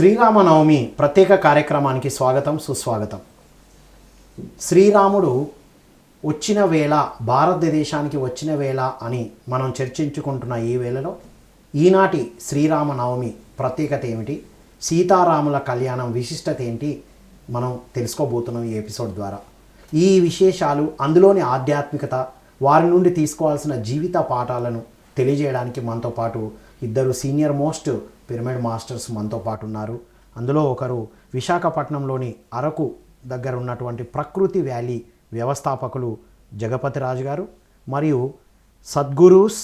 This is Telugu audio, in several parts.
శ్రీరామనవమి ప్రత్యేక కార్యక్రమానికి స్వాగతం సుస్వాగతం. శ్రీరాముడు వచ్చిన వేళ, భారతదేశానికి వచ్చిన వేళ అని మనం చర్చించుకుంటున్న ఈ వేళలో ఈనాటి శ్రీరామనవమి ప్రత్యేకత ఏమిటి, సీతారాముల కళ్యాణం విశిష్టత ఏంటి మనం తెలుసుకోబోతున్నాం ఈ ఎపిసోడ్ ద్వారా. ఈ విశేషాలు, అందులోని ఆధ్యాత్మికత, వారి నుండి తీసుకోవాల్సిన జీవిత పాఠాలను తెలియజేయడానికి మనతో పాటు ఇద్దరు సీనియర్ మోస్ట్ పిరమిడ్ మాస్టర్స్ మనతో పాటు ఉన్నారు. అందులో ఒకరు విశాఖపట్నంలోని అరకు దగ్గర ఉన్నటువంటి ప్రకృతి వ్యాలీ వ్యవస్థాపకులు జగపతి రాజు గారు, మరియు Sadguru's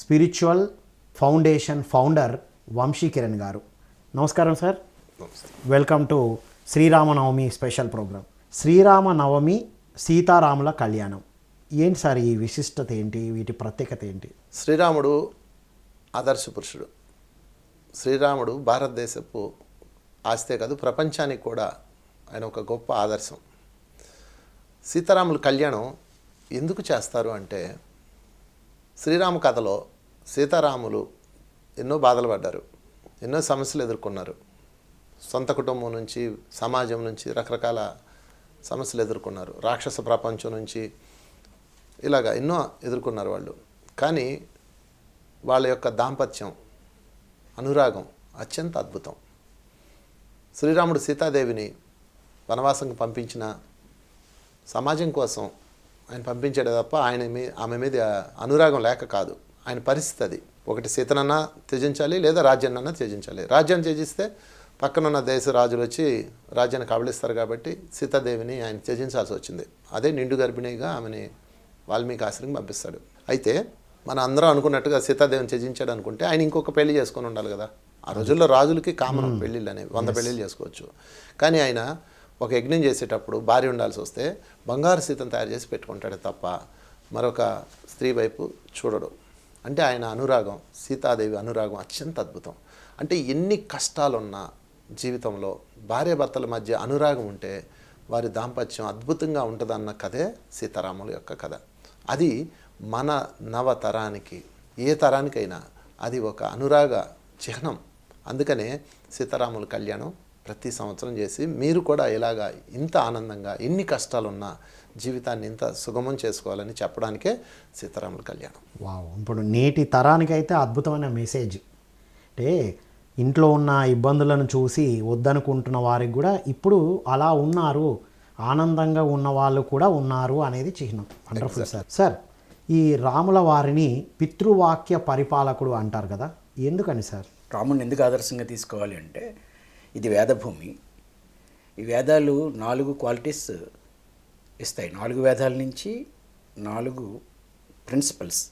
spiritual foundation founder Vamsi Kiran గారు. నమస్కారం sir. Welcome to Sriramanavami special programme. Sriramanavami, సీతారాముల కళ్యాణం ఏంటి సార్, ఈ విశిష్టత ఏంటి, వీటి ప్రత్యేకత ఏంటి? శ్రీరాముడు ఆదర్శ పురుషుడు. శ్రీరాముడు భారతదేశపు ఆస్తే కాదు, ప్రపంచానికి కూడా ఆయన ఒక గొప్ప ఆదర్శం. సీతారాముల కళ్యాణం ఎందుకు చేస్తారు అంటే, శ్రీరామ కథలో సీతారాములు ఎన్నో బాధలు పడ్డారు, ఎన్నో సమస్యలు ఎదుర్కొన్నారు. సొంత కుటుంబం నుంచి, సమాజం నుంచి రకరకాల సమస్యలు ఎదుర్కొన్నారు. రాక్షస ప్రపంచం నుంచి ఇలాగా ఎన్నో ఎదుర్కొన్నారు వాళ్ళు. కానీ వాళ్ళ యొక్క దాంపత్యం, అనురాగం అత్యంత అద్భుతం. శ్రీరాముడు సీతాదేవిని వనవాసంకి పంపించిన సమాజం కోసం ఆయన పంపించాడే తప్ప ఆమె మీద అనురాగం లేక కాదు. ఆయన పరిస్థితి అది. ఒకటి సీతనన్నా త్యజించాలి, లేదా రాజ్యాన్నన్నా త్యజించాలి. రాజ్యాన్ని త్యజిస్తే పక్కనున్న దేశ రాజులు వచ్చి రాజ్యాన్ని కబళిస్తారు కాబట్టి సీతాదేవిని ఆయన త్యజించాల్సి వచ్చింది. అదే నిండు గర్భిణిగా ఆమెని వాల్మీకి ఆశ్రమం పంపిస్తాడు. అయితే మన అందరం అనుకున్నట్టుగా సీతాదేవిని త్యజించాడు అనుకుంటే ఆయన ఇంకొక పెళ్లి చేసుకొని ఉండాలి కదా. ఆ రోజుల్లో రాజులకి కామన్ పెళ్ళిళ్ళు అనేవి, 100 పెళ్ళిళ్ళు చేసుకోవచ్చు. కానీ ఆయన ఒక యజ్ఞం చేసేటప్పుడు భార్య ఉండాల్సి వస్తే బంగారు సీతను తయారు చేసి పెట్టుకుంటాడే తప్ప మరొక స్త్రీ వైపు చూడడు. అంటే ఆయన అనురాగం, సీతాదేవి అనురాగం అత్యంత అద్భుతం. అంటే ఎన్ని కష్టాలున్నా జీవితంలో భార్యాభర్తల మధ్య అనురాగం ఉంటే వారి దాంపత్యం అద్భుతంగా ఉంటుందన్న కథే సీతారాముల యొక్క కథ. అది మన నవతరానికి, ఏ తరానికైనా అది ఒక అనురాగ చిహ్నం. అందుకనే సీతారాముల కళ్యాణం ప్రతి సంవత్సరం చేసి మీరు కూడా ఇలాగా ఇంత ఆనందంగా, ఎన్ని కష్టాలున్నా జీవితాన్ని ఇంత సుగమం చేసుకోవాలని చెప్పడానికే సీతారాముల కళ్యాణం. వావ్. ఇప్పుడు నేటి తరానికైతే అద్భుతమైన మెసేజ్. అంటే ఇంట్లో ఉన్న ఇబ్బందులను చూసి వద్దనుకుంటున్న వారికి కూడా ఇప్పుడు అలా ఉన్నారు, ఆనందంగా ఉన్న వాళ్ళు కూడా ఉన్నారు అనేది చిహ్నం. Wonderful sir. సార్, ఈ రాముల వారిని పితృవాక్య పరిపాలకుడు అంటారు కదా, ఎందుకని సార్? రాముడిని ఎందుకు ఆదర్శంగా తీసుకోవాలి అంటే, ఇది వేదభూమి. ఈ వేదాలు 4 క్వాలిటీస్ ఇస్తాయి. 4 వేదాల నుంచి 4 ప్రిన్సిపల్స్,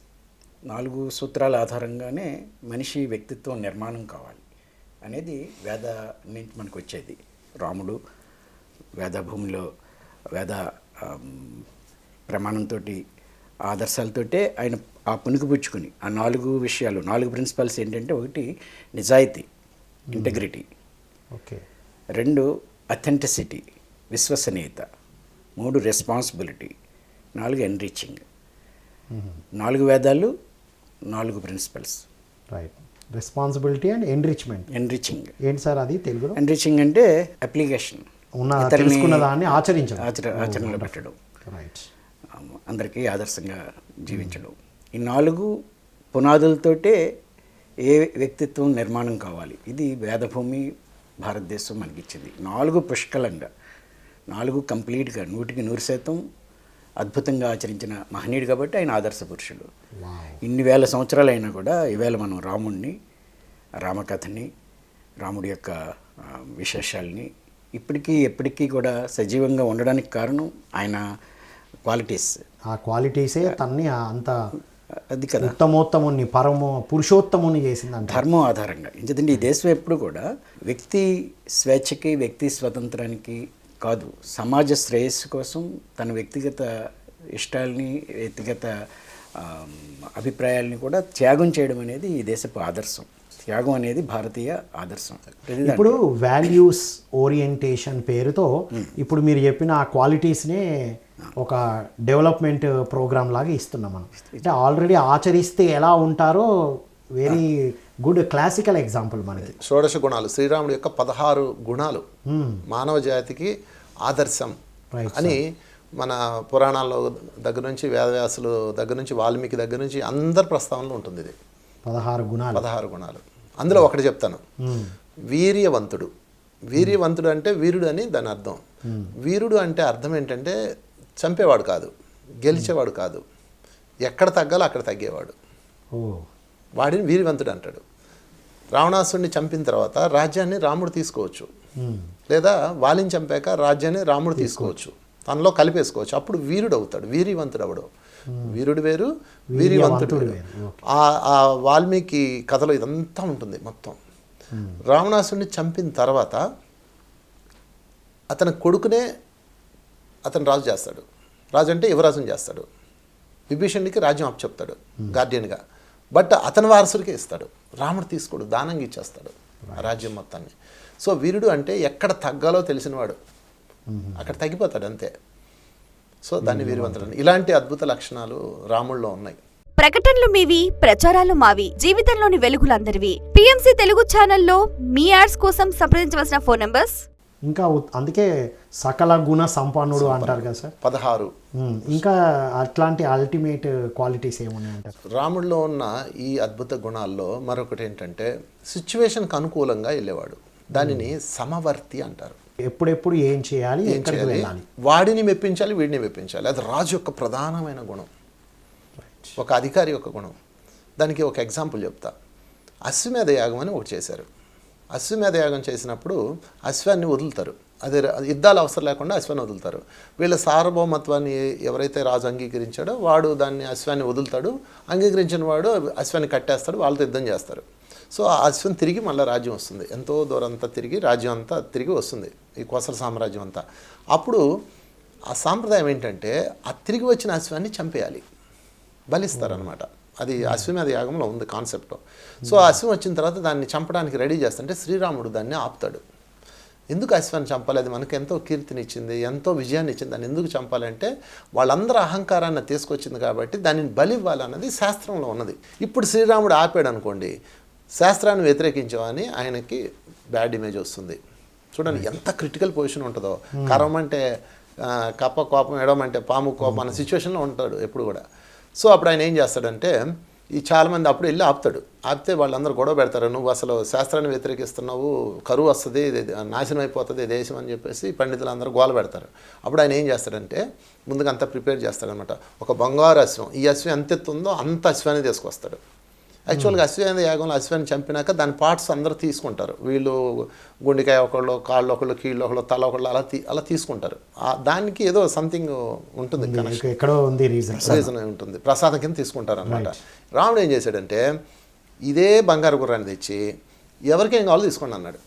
4 సూత్రాల ఆధారంగానే మనిషి వ్యక్తిత్వం నిర్మాణం కావాలి అనేది వేద నుంచి మనకు వచ్చేది. రాముడు వేదభూమిలో వేద ప్రమాణంతో, ఆదర్శాలతోటే ఆయన ఆ పుణికిపుచ్చుకుని ఆ 4 విషయాలు, 4 ప్రిన్సిపల్స్ ఏంటంటే, 1 నిజాయితీ, ఇంటెగ్రిటీ. ఓకే. 2 అథెంటిసిటీ, విశ్వసనీయత. 3 రెస్పాన్సిబిలిటీ. 4 ఎన్రిచింగ్. 4 వేదాలు, 4 principles. Right. Responsibility and enrichment. Enriching ఏంటి సార్ అది తెలుగులో? ఎన్రిచింగ్ అంటే అప్లికేషన్, తెలుసుకున్న దాన్ని ఆచరించడం, ఆచరణలో పెట్టడం, రైట్, అందరికీ ఆదర్శంగా జీవించడం. ఈ 4 పునాదులతోటే ఏ వ్యక్తిత్వం నిర్మాణం కావాలి. ఇది వేదభూమి భారతదేశం మనకిచ్చింది. 4 పుష్కలంగా, 4 కంప్లీట్గా 100% అద్భుతంగా ఆచరించిన మహనీయుడు కాబట్టి ఆయన ఆదర్శ పురుషుడు. ఇన్ని వేల సంవత్సరాలు అయినా కూడా ఈవేళ మనం రాముడిని, రామకథని, రాముడి యొక్క విశేషాలని ఇప్పటికీ ఎప్పటికీ కూడా సజీవంగా ఉండడానికి కారణం ఆయన క్వాలిటీస్. ఆ క్వాలిటీసే తన్ని అంత అది కదా ఉత్తమోత్తముని, పురుషోత్తముని చేసిందంట ధర్మం ఆధారంగా. ఎందుకంటే ఈ దేశం ఎప్పుడు కూడా వ్యక్తి స్వేచ్ఛకి, వ్యక్తి స్వతంత్రానికి కాదు, సమాజ శ్రేయస్సు కోసం తన వ్యక్తిగత ఇష్టాలని, వ్యక్తిగత అభిప్రాయాలని కూడా త్యాగం చేయడం అనేది ఈ దేశపు ఆదర్శం. త్యాగం అనేది భారతీయ ఆదర్శం. ఇప్పుడు వాల్యూస్ ఓరియంటేషన్ పేరుతో ఇప్పుడు మీరు చెప్పిన ఆ క్వాలిటీస్నే ఒక డెవలప్మెంట్ ప్రోగ్రామ్ లాగా ఇస్తున్నాం మనం. అంటే ఆల్రెడీ ఆచరిస్తే ఎలా ఉంటారో వెరీ గుడ్ క్లాసికల్ ఎగ్జాంపుల్ మనకి. షోడశ గుణాలు, శ్రీరాముడి యొక్క 16 గుణాలు మానవ జాతికి ఆదర్శం అని మన పురాణాల్లో దగ్గర నుంచి వేదవ్యాసులు దగ్గర నుంచి వాల్మీకి దగ్గర నుంచి అందరి ప్రస్తావనలో ఉంటుంది. ఇది 16 గుణాలు. అందులో ఒకటి చెప్తాను, వీర్యవంతుడు. వీర్యవంతుడు అంటే వీరుడు అని దాని అర్థం. వీరుడు అంటే అర్థం ఏంటంటే చంపేవాడు కాదు, గెలిచేవాడు కాదు, ఎక్కడ తగ్గాలో అక్కడ తగ్గేవాడు, వాడిని వీర్యవంతుడు అంటాడు. రావణాసుడిని చంపిన తర్వాత రాజ్యాన్ని రాముడు తీసుకోవచ్చు, లేదా వాలిని చంపాక రాజ్యాన్ని రాముడు తీసుకోవచ్చు, తనలో కలిపేసుకోవచ్చు. అప్పుడు వీరుడు అవుతాడు, వీర్యవంతుడు అవడు. వీరుడు వేరు, వీర్యవంతుడు వేరు. ఆ వాల్మీకి కథలో ఇదంతా ఉంటుంది మొత్తం. రావణాసుడిని చంపిన తర్వాత అతని కొడుకునే అతను రాజు చేస్తాడు. రాజు అంటే యువరాజుని చేస్తాడు. విభీషణుడికి రాజ్యం అప్పచెప్తాడు గార్డియన్గా, బట్ అతని వారసుడికే ఇస్తాడు. రాముడు తీసుకోడు, దానంగా ఇచ్చేస్తాడు ఆ రాజ్యం మొత్తాన్ని. సో వీరుడు అంటే ఎక్కడ తగ్గాలో తెలిసినవాడు, అక్కడ తగ్గిపోతాడు అంతే. సో దాన్ని వీరవంతుడు. ఇలాంటి అద్భుత లక్షణాలు రాముల్లో ఉన్నాయి. ప్రకటనలు మీవి, ప్రచారాలు మావి, జీవితంలోని వెలుగులందరివి. పిఎంసి తెలుగు ఛానల్లో మీ యాడ్స్ కోసం సంప్రదించవలసిన ఫోన్ నంబర్స్. ఇంకా అందుకే సకల గుణ సంపన్నుడు అంటారు కదా సార్. 16. ఇంకా అట్లాంటి అల్టిమేట్ క్వాలిటీస్ ఏమున్నాయంటారు? రాముడిలో ఉన్న ఈ అద్భుత గుణాల్లో మరొకటి ఏంటంటే సిచ్యువేషన్కి అనుకూలంగా వెళ్ళేవాడు. దానిని సమవర్తి అంటారు. ఎప్పుడెప్పుడు ఏం చేయాలి, ఎక్కడికి వెళ్ళాలి, వాడిని మెప్పించాలి, వీడిని మెప్పించాలి. అది రాజు యొక్క ప్రధానమైన గుణం, ఒక అధికారి యొక్క గుణం. దానికి ఒక ఎగ్జాంపుల్ చెప్తా. అశ్వమేధ యాగం అని ఒకటి చేశారు. అశ్వమేధ యాగం చేసినప్పుడు అశ్వాన్ని వదులుతారు. అదే యుద్ధాలు అవసరం లేకుండా అశ్వాన్ని వదులుతారు. వీళ్ళ సార్వభౌమత్వాన్ని ఎవరైతే రాజు అంగీకరించాడో వాడు దాన్ని అశ్వాన్ని వదులుతాడు, అంగీకరించిన వాడు అశ్వాన్ని కట్టేస్తాడు, వాళ్ళతో యుద్ధం చేస్తారు. సో ఆ అశ్వం తిరిగి మళ్ళీ రాజ్యం వస్తుంది. ఎంతో దూరం అంతా తిరిగి రాజ్యం అంతా తిరిగి వస్తుంది, ఈ కోసల సామ్రాజ్యం అంతా. అప్పుడు ఆ సాంప్రదాయం ఏంటంటే ఆ తిరిగి వచ్చిన అశ్వాన్ని చంపేయాలి, బలిస్తారనమాట. అది అశ్వమేధ యాగంలో ఉంది కాన్సెప్ట్. సో ఆ అశ్వం వచ్చిన తర్వాత దాన్ని చంపడానికి రెడీ చేస్తుంటే శ్రీరాముడు దాన్ని ఆపుతాడు. ఎందుకు అశ్వాన్ని చంపాలి, అది మనకు ఎంతో కీర్తినిచ్చింది, ఎంతో విజయాన్ని ఇచ్చింది, దాన్ని ఎందుకు చంపాలంటే వాళ్ళందరూ అహంకారాన్ని తీసుకొచ్చింది కాబట్టి దానిని బలి ఇవ్వాలన్నది శాస్త్రంలో ఉన్నది. ఇప్పుడు శ్రీరాముడు ఆపాడు అనుకోండి, శాస్త్రాన్ని వ్యతిరేకించామని ఆయనకి బ్యాడ్ ఇమేజ్ వస్తుంది. చూడండి ఎంత క్రిటికల్ పొజిషన్ ఉంటుందో. కరం అంటే కప్ప కోపం, ఎడమంటే పాము కోపం అన్న సిచ్యువేషన్లో ఉంటాడు ఎప్పుడు కూడా. సో అప్పుడు ఆయన ఏం చేస్తాడంటే ఈ చాలామంది అప్పుడు వెళ్ళి ఆపుతాడు. ఆపితే వాళ్ళందరూ గొడవ పెడతారు, నువ్వు అసలు శాస్త్రాన్ని వ్యతిరేకిస్తున్నావు, కరువు వస్తుంది, నాశనం అయిపోతుంది దేశం అని చెప్పేసి పండితులందరూ గోల పెడతారు. అప్పుడు ఆయన ఏం చేస్తాడంటే ముందుగా అంతా ప్రిపేర్ చేస్తాడనమాట. ఒక బంగారు అశ్వం, ఈ అశ్వం ఎంత ఎత్తుందో అంత అశ్వాన్ని తీసుకొస్తాడు. యాక్చువల్గా అశ్వమేధ యాగంలో అశ్వాన్ని చంపినాక దాని పార్ట్స్ అందరూ తీసుకుంటారు. వీళ్ళు గుండెకాయ ఒకళ్ళు, కాళ్ళు ఒకళ్ళు, కీళ్ళు ఒకళ్ళు, తల ఒకళ్ళు, అలా తీసుకుంటారు. దానికి ఏదో సంథింగ్ ఉంటుంది, ఎక్కడో ఉంది రీజన్ ఉంటుంది, ప్రసాదం కింద తీసుకుంటారు అనమాట. రాముడు ఏం చేశాడంటే ఇదే బంగారు గుర్రాన్ని తెచ్చి ఎవరికేం కావాలో తీసుకోండి అన్నాడు.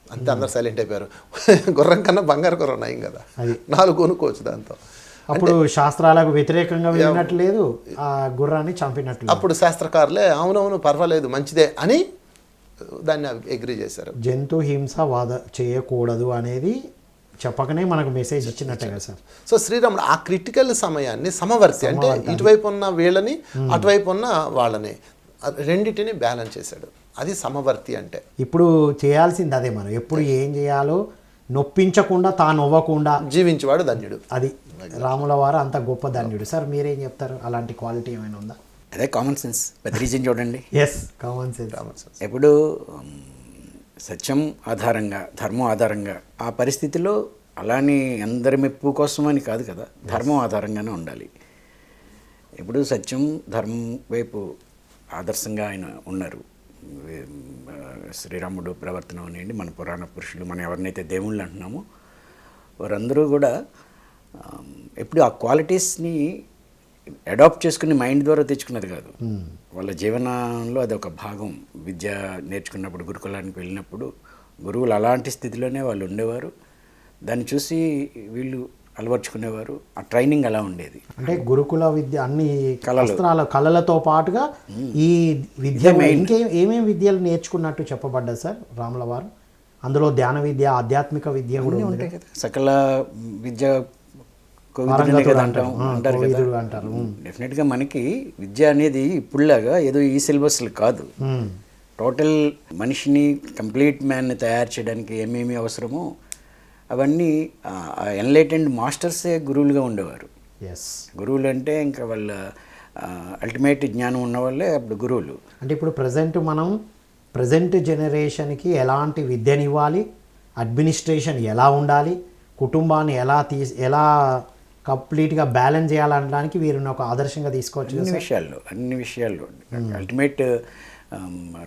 అంతే, అందరు సైలెంట్ అయిపోయారు. గుర్రం కన్నా బంగారు గుర్రం నయం కదా, 4 కొనుక్కోవచ్చు దాంతో. అప్పుడు శాస్త్రాలకు వ్యతిరేకంగా వెళ్ళినట్టు లేదు, ఆ గుర్రాన్ని చంపినట్లు. అప్పుడు శాస్త్రకారులే అవునవును పర్వాలేదు మంచిదే అని దాన్ని అగ్రీ చేశారు. జంతు హింస చేయకూడదు అనేది చెప్పకనే మనకు మెసేజ్ ఇచ్చినట్టే కదా సార్. సో శ్రీరాముడు ఆ క్రిటికల్ సమయాన్ని సమవర్తి అంటే ఇటువైపు ఉన్న వీళ్ళని అటువైపు ఉన్న వాళ్ళని రెండింటిని బ్యాలెన్స్ చేశాడు. అది సమవర్తి అంటే. ఇప్పుడు చేయాల్సింది అదే, మనం ఎప్పుడు ఏం చేయాలో నొప్పించకుండా తాను నవ్వకుండా జీవించేవాడు ధన్యుడు. అది రాముల వారు అంత గొప్ప ధన్యుడు. సార్ మీరేం చెప్తారు, అలాంటి క్వాలిటీ ఏమైనా ఉందా? అదే కామన్ సెన్స్, పెద్ద రీజన్ చూడండి. Yes, common sense. ఎప్పుడు సత్యం ఆధారంగా, ధర్మం ఆధారంగా, ఆ పరిస్థితిలో అలానే అందరి మెప్పు కోసమని కాదు కదా, ధర్మం ఆధారంగానే ఉండాలి. ఇప్పుడు సత్యం ధర్మం వైపు ఆదర్శంగా ఆయన ఉన్నారు. శ్రీరాముడు ప్రవర్తన అనేయండి, మన పురాణ పురుషులు, మనం ఎవరినైతే దేవుళ్ళు అంటున్నామో వారందరూ కూడా ఎప్పుడు ఆ క్వాలిటీస్ని అడాప్ట్ చేసుకుని మైండ్ ద్వారా తెచ్చుకున్నది కాదు, వాళ్ళ జీవనంలో అది ఒక భాగం. విద్య నేర్చుకున్నప్పుడు గురుకులానికి వెళ్ళినప్పుడు గురువులు అలాంటి స్థితిలోనే వాళ్ళు ఉండేవారు. దాన్ని చూసి వీళ్ళు అలవర్చుకునేవారు. ఆ ట్రైనింగ్ అలా ఉండేది. అంటే గురుకుల విద్య అన్ని కళలతో పాటుగా ఈ విద్య ఏమేమి విద్యలు నేర్చుకున్నట్టు చెప్పబడ్డది సార్ రాముల వారు? అందులో ధ్యాన విద్య, ఆధ్యాత్మిక విద్య కూడా ఉంటాయి కదా. సకల విద్య కోవిదుడినే కదా అంటారు కదా. కోవిదుడు అంటారు. డెఫినెట్గా మనకి విద్య అనేది ఇప్పుడులాగా ఏదో ఈ సిలబస్లు కాదు. టోటల్ మనిషిని కంప్లీట్ మ్యాన్ని తయారు చేయడానికి ఏమేమి అవసరమో అవన్నీ ఎన్లైటెండ్ మాస్టర్సే గురువులుగా ఉండేవారు. ఎస్, గురువులు అంటే ఇంకా వాళ్ళ అల్టిమేట్ జ్ఞానం ఉన్న వాళ్ళే అప్పుడు గురువులు. అంటే ఇప్పుడు ప్రజెంట్ జనరేషన్కి ఎలాంటి విద్యనివ్వాలి, అడ్మినిస్ట్రేషన్ ఎలా ఉండాలి, కుటుంబాన్ని ఎలా కంప్లీట్గా బ్యాలెన్స్ చేయాలనడానికి వీరిని ఒక ఆదర్శంగా తీసుకోవచ్చు. అన్ని విషయాల్లో అల్టిమేట్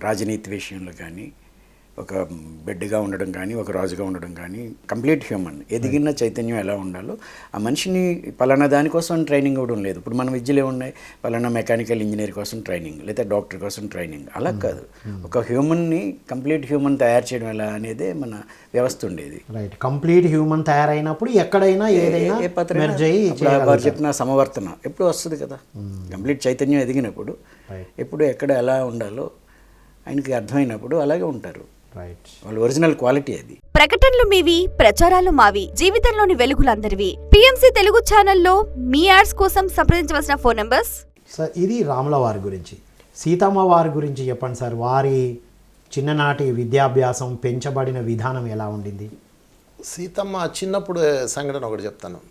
రాజనీతి విషయంలో కానీ, ఒక బిడ్డగా ఉండడం కానీ, ఒక రాజుగా ఉండడం కానీ, కంప్లీట్ హ్యూమన్ ఎదిగిన చైతన్యం ఎలా ఉండాలో ఆ మనిషిని పలానా దానికోసం ట్రైనింగ్ ఇవ్వడం లేదు. ఇప్పుడు మన విద్యలో ఉన్నాయి పలానా మెకానికల్ ఇంజనీర్ కోసం ట్రైనింగ్, లేదా డాక్టర్ కోసం ట్రైనింగ్, అలా కాదు. ఒక హ్యూమన్ని కంప్లీట్ హ్యూమన్ తయారు చేయడం ఎలా అనేదే మన వ్యవస్థ ఉండేది. రైట్, కంప్లీట్ హ్యూమన్ తయారైనప్పుడు ఎక్కడైనా ఏదైనా వారు చెప్పిన సమవర్తన ఎప్పుడు వస్తుంది కదా. కంప్లీట్ చైతన్యం ఎదిగినప్పుడు ఎప్పుడు ఎక్కడ ఎలా ఉండాలో ఆయనకి అర్థమైనప్పుడు అలాగే ఉంటారు. వాళ్ళ ఒరిజినల్ క్వాలిటీ అది. ప్రకటనలు మీవి, ప్రచారాలు మావి, జీవితంలోని వెలుగులందరివి. పిఎంసి తెలుగు ఛానల్లో మీ యాడ్స్ కోసం సంప్రదించవలసిన ఫోన్ నంబర్స్. సార్, ఇది రాముల వారి గురించి. సీతమ్మ వారి గురించి చెప్పండి సార్. వారి చిన్ననాటి విద్యాభ్యాసం, పెంచబడిన విధానం ఎలా ఉండింది? సీతమ్మ చిన్నప్పుడు సంఘటన ఒకటి చెప్తాను.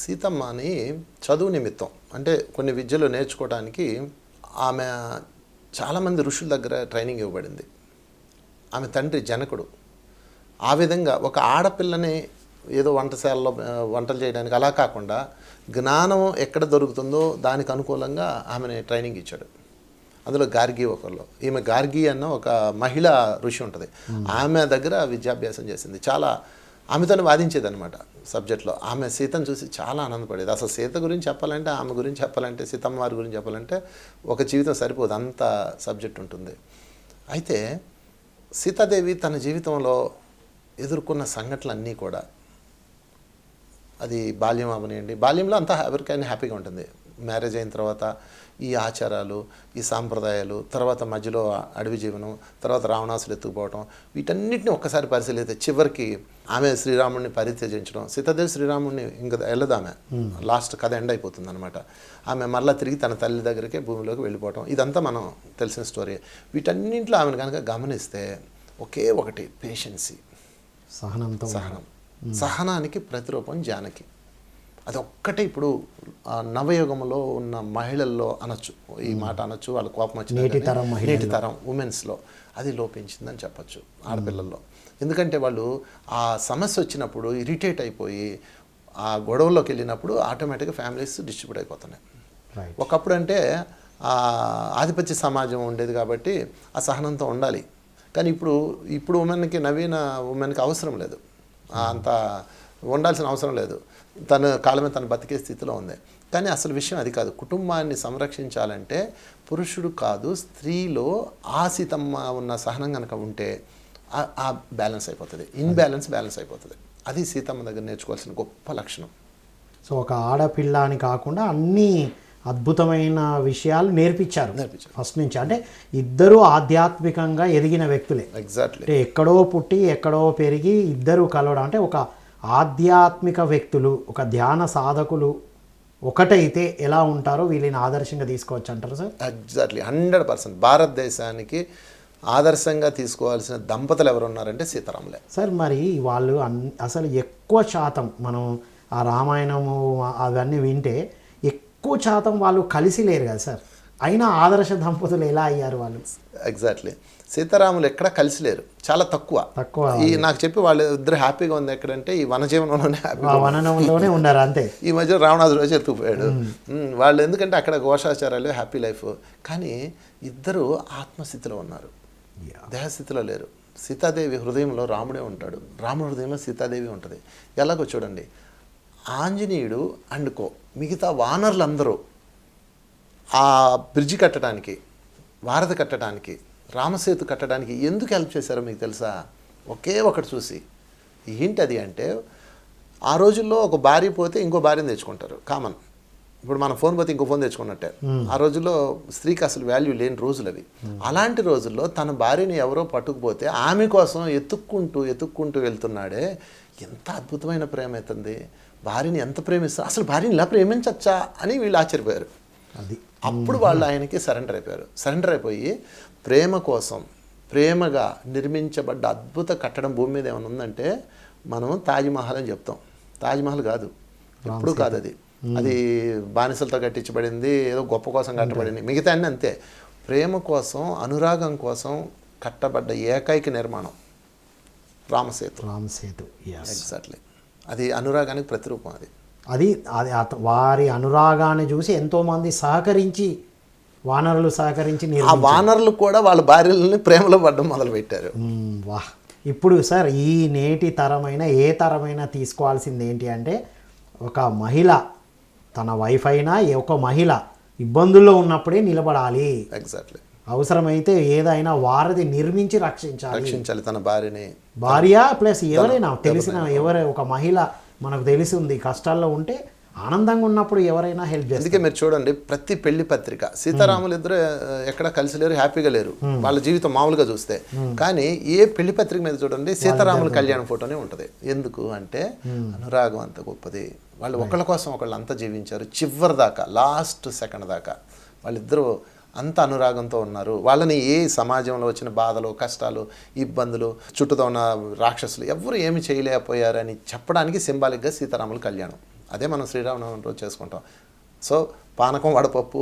సీతమ్మని చదువు నిమిత్తం అంటే కొన్ని విద్యలు నేర్చుకోవడానికి ఆమె చాలామంది ఋషుల దగ్గర ట్రైనింగ్ ఇవ్వబడింది. ఆమె తండ్రి జనకుడు ఆ విధంగా ఒక ఆడపిల్లని ఏదో వంటశాలలో వంటలు చేయడానికి అలా కాకుండా జ్ఞానం ఎక్కడ దొరుకుతుందో దానికి అనుకూలంగా ఆమెని ట్రైనింగ్ ఇచ్చాడు. అందులో గార్గి ఒకళ్ళు. ఈమె గార్గి అన్న ఒక మహిళా ఋషి ఉంటుంది. ఆమె దగ్గర విద్యాభ్యాసం చేసింది. చాలా ఆమెతోనే వాదించేది అనమాట సబ్జెక్ట్లో. ఆమె సీతను చూసి చాలా ఆనందపడేది. అసలు సీత గురించి చెప్పాలంటే, ఆమె గురించి చెప్పాలంటే, సీతమ్మ వారి గురించి చెప్పాలంటే ఒక జీవితం సరిపోదు, అంత సబ్జెక్ట్ ఉంటుంది. అయితే సీతాదేవి తన జీవితంలో ఎదుర్కొన్న సంఘటనలన్నీ కూడా, అది బాల్యం అవనియండి, బాల్యంలో అంతా ఎవరికైనా హ్యాపీగా ఉంటుంది. మ్యారేజ్ అయిన తర్వాత ఈ ఆచారాలు, ఈ సాంప్రదాయాలు, తర్వాత మధ్యలో అడవి జీవనం, తర్వాత రావణాసులు ఎత్తుకుపోవడం, వీటన్నిటిని ఒక్కసారి పరిశీలిస్తే చివరికి ఆమె శ్రీరాముడిని పరిత్యజించడం. సీతాదేవి శ్రీరాముడిని ఇంకా వెళ్ళదు, ఆమె లాస్ట్ కథ ఎండ్ అయిపోతుంది అనమాట. ఆమె మరలా తిరిగి తన తల్లి దగ్గరికే భూమిలోకి వెళ్ళిపోవడం, ఇదంతా మనం తెలిసిన స్టోరీ. వీటన్నింటిలో ఆమెను కనుక గమనిస్తే ఒకే ఒకటి పేషెన్సీ, సహనానికి ప్రతిరూపం జానకి. అది ఒక్కటే ఇప్పుడు నవయుగంలో ఉన్న మహిళల్లో అనొచ్చు, ఈ మాట అనొచ్చు, వాళ్ళ కోపం వచ్చిన నేటి తరం ఉమెన్స్లో అది లోపించిందని చెప్పచ్చు, ఆడపిల్లల్లో. ఎందుకంటే వాళ్ళు ఆ సమస్య వచ్చినప్పుడు ఇరిటేట్ అయిపోయి ఆ గొడవల్లోకి వెళ్ళినప్పుడు ఆటోమేటిక్గా ఫ్యామిలీస్ డిస్ట్రిబ్యూట్ అయిపోతున్నాయి. ఒకప్పుడు అంటే ఆధిపత్య సమాజం ఉండేది కాబట్టి ఆ సహనంతో ఉండాలి. కానీ ఇప్పుడు ఉమెన్కి, నవీన ఉమెన్కి అవసరం లేదు, అంత ఉండాల్సిన అవసరం లేదు. తన కాలమే తను బతికే స్థితిలో ఉంది. కానీ అసలు విషయం అది కాదు. కుటుంబాన్ని సంరక్షించాలంటే పురుషుడు కాదు, స్త్రీలో ఆ సీతమ్మ ఉన్న సహనం కనుక ఉంటే ఆ బ్యాలెన్స్ అయిపోతుంది, బ్యాలెన్స్ అయిపోతుంది. అది సీతమ్మ దగ్గర నేర్చుకోవాల్సిన గొప్ప లక్షణం. సో ఒక ఆడపిల్ల అని కాకుండా అన్ని అద్భుతమైన విషయాలు నేర్పించారు ఫస్ట్ నుంచి. అంటే ఇద్దరు ఆధ్యాత్మికంగా ఎదిగిన వ్యక్తులే. ఎగ్జాక్ట్లీ. అంటే ఎక్కడో పుట్టి ఎక్కడో పెరిగి ఇద్దరు కలవడం, అంటే ఒక ఆధ్యాత్మిక వ్యక్తులు, ఒక ధ్యాన సాధకులు ఒకటైతే ఎలా ఉంటారో వీళ్ళని ఆదర్శంగా తీసుకోవచ్చు అంటారు సార్? ఎగ్జాక్ట్లీ, 100%. భారతదేశానికి ఆదర్శంగా తీసుకోవాల్సిన దంపతులు ఎవరు ఉన్నారంటే సీతారాములే సార్. మరి వాళ్ళు అసలు ఎక్కువ శాతం మనం ఆ రామాయణము అవన్నీ వింటే ఎక్కువ శాతం వాళ్ళు కలిసి లేరు కదా సార్, అయినా ఆదర్శ దంపతులు ఎలా అయ్యారు వాళ్ళు? ఎగ్జాక్ట్లీ. సీతారాములు ఎక్కడ కలిసి లేరు, చాలా తక్కువ. ఈ నాకు చెప్పి వాళ్ళు ఇద్దరు హ్యాపీగా ఉంది ఎక్కడంటే ఈ వనజీవనంలోనే వనంలోనే ఉన్నారు అంతే. ఈ మధ్య రావణాసుడు వచ్చి ఎత్తుకుపోయాడు వాళ్ళు, ఎందుకంటే అక్కడ ఘోషాచారాలు, హ్యాపీ లైఫ్. కానీ ఇద్దరు ఆత్మస్థితిలో ఉన్నారు, దేహస్థితిలో లేరు. సీతాదేవి హృదయంలో రాముడే ఉంటాడు, రాముడి హృదయంలో సీతాదేవి ఉంటుంది. ఎలాగో చూడండి, ఆంజనేయుడు అండుకో మిగతా వానరులందరూ ఆ బ్రిడ్జి కట్టడానికి, వారధి కట్టడానికి, రామసేతు కట్టడానికి ఎందుకు హెల్ప్ చేశారో మీకు తెలుసా? ఒకే ఒకటి చూసి. ఏంటి అది అంటే, ఆ రోజుల్లో ఒక భార్య పోతే ఇంకో భార్యను తెచ్చుకుంటారు, కామన్. ఇప్పుడు మన ఫోన్ పోతే ఇంకో ఫోన్ తెచ్చుకున్నట్టే. ఆ రోజుల్లో స్త్రీకి అసలు వాల్యూ లేని రోజులు అవి. అలాంటి రోజుల్లో తన భార్యని ఎవరో పట్టుకుపోతే ఆమె కోసం ఎత్తుక్కుంటూ వెళ్తున్నాడే, ఎంత అద్భుతమైన ప్రేమ అవుతుంది. భార్యని ఎంత ప్రేమిస్తారు, అసలు భార్యని ఇలా ప్రేమించచ్చా అని వీళ్ళు ఆశ్చర్యపోయారు. అది అప్పుడు వాళ్ళు ఆయనకి సరెండర్ అయిపోయారు. సరెండర్ అయిపోయి ప్రేమ కోసం ప్రేమగా నిర్మించబడ్డ అద్భుత కట్టడం భూమి మీద ఏమైనా ఉందంటే మనం తాజ్మహల్ అని చెప్తాం. తాజ్మహల్ కాదు, ఎప్పుడు కాదు, అది అది బానిసలతో కట్టించబడింది, ఏదో గొప్ప కోసం కట్టబడింది. మిగతా అన్నీ అంతే. ప్రేమ కోసం అనురాగం కోసం కట్టబడ్డ ఏకైక నిర్మాణం రామసేతు. ఎగ్జాక్ట్లీ, అది అనురాగానికి ప్రతిరూపం. అది వారి అనురాగాన్ని చూసి ఎంతోమంది సహకరించి, వానరులు సహకరించి ఆ వానరులు కూడా వాళ్ళ భార్యలని ప్రేమలో పడడం మొదలుపెట్టారు. వాహ్. ఇప్పుడు సార్ ఈ నేటి తరమైన ఏ తరమైనా తీసుకోవాల్సింది ఏంటి అంటే, ఒక మహిళ తన వైఫ్ అయినా ఒక మహిళ ఇబ్బందుల్లో ఉన్నప్పుడే నిలబడాలి. ఎగ్జాక్ట్లీ. అవసరమైతే ఏదైనా వారిది నిర్మించి రక్షించాలి తన భార్యని. భార్య ప్లస్ ఎవరైనా తెలిసిన ఒక మహిళ మనకు తెలిసి ఉంది కష్టాల్లో ఉంటే, ఆనందంగా ఉన్నప్పుడు ఎవరైనా హెల్ప్ చేస్తారు. అందుకే మీరు చూడండి, ప్రతి పెళ్లి పత్రిక సీతారాములు ఇద్దరు ఎక్కడ కలిసి లేరు, హ్యాపీగా లేరు, వాళ్ళ జీవితం మామూలుగా చూస్తే. కానీ ఏ పెళ్లి పత్రిక మీద చూడండి సీతారాముల కళ్యాణ ఫోటోనే ఉంటుంది. ఎందుకు అంటే అనురాగం అంత గొప్పది. వాళ్ళు ఒకళ్ళ కోసం ఒకళ్ళు అంతా జీవించారు, చివరి దాకా, లాస్ట్ సెకండ్ దాకా వాళ్ళిద్దరూ అంత అనురాగంతో ఉన్నారు. వాళ్ళని ఏ సమాజంలో వచ్చిన బాధలు, కష్టాలు, ఇబ్బందులు, చుట్టూతో ఉన్న రాక్షసులు ఎవరు ఏమి చేయలేకపోయారని చెప్పడానికి సింబాలిక్గా సీతారాముల కళ్యాణం. అదే మనం శ్రీరామనవమి రోజు చేసుకుంటాం. సో పానకం వడపప్పు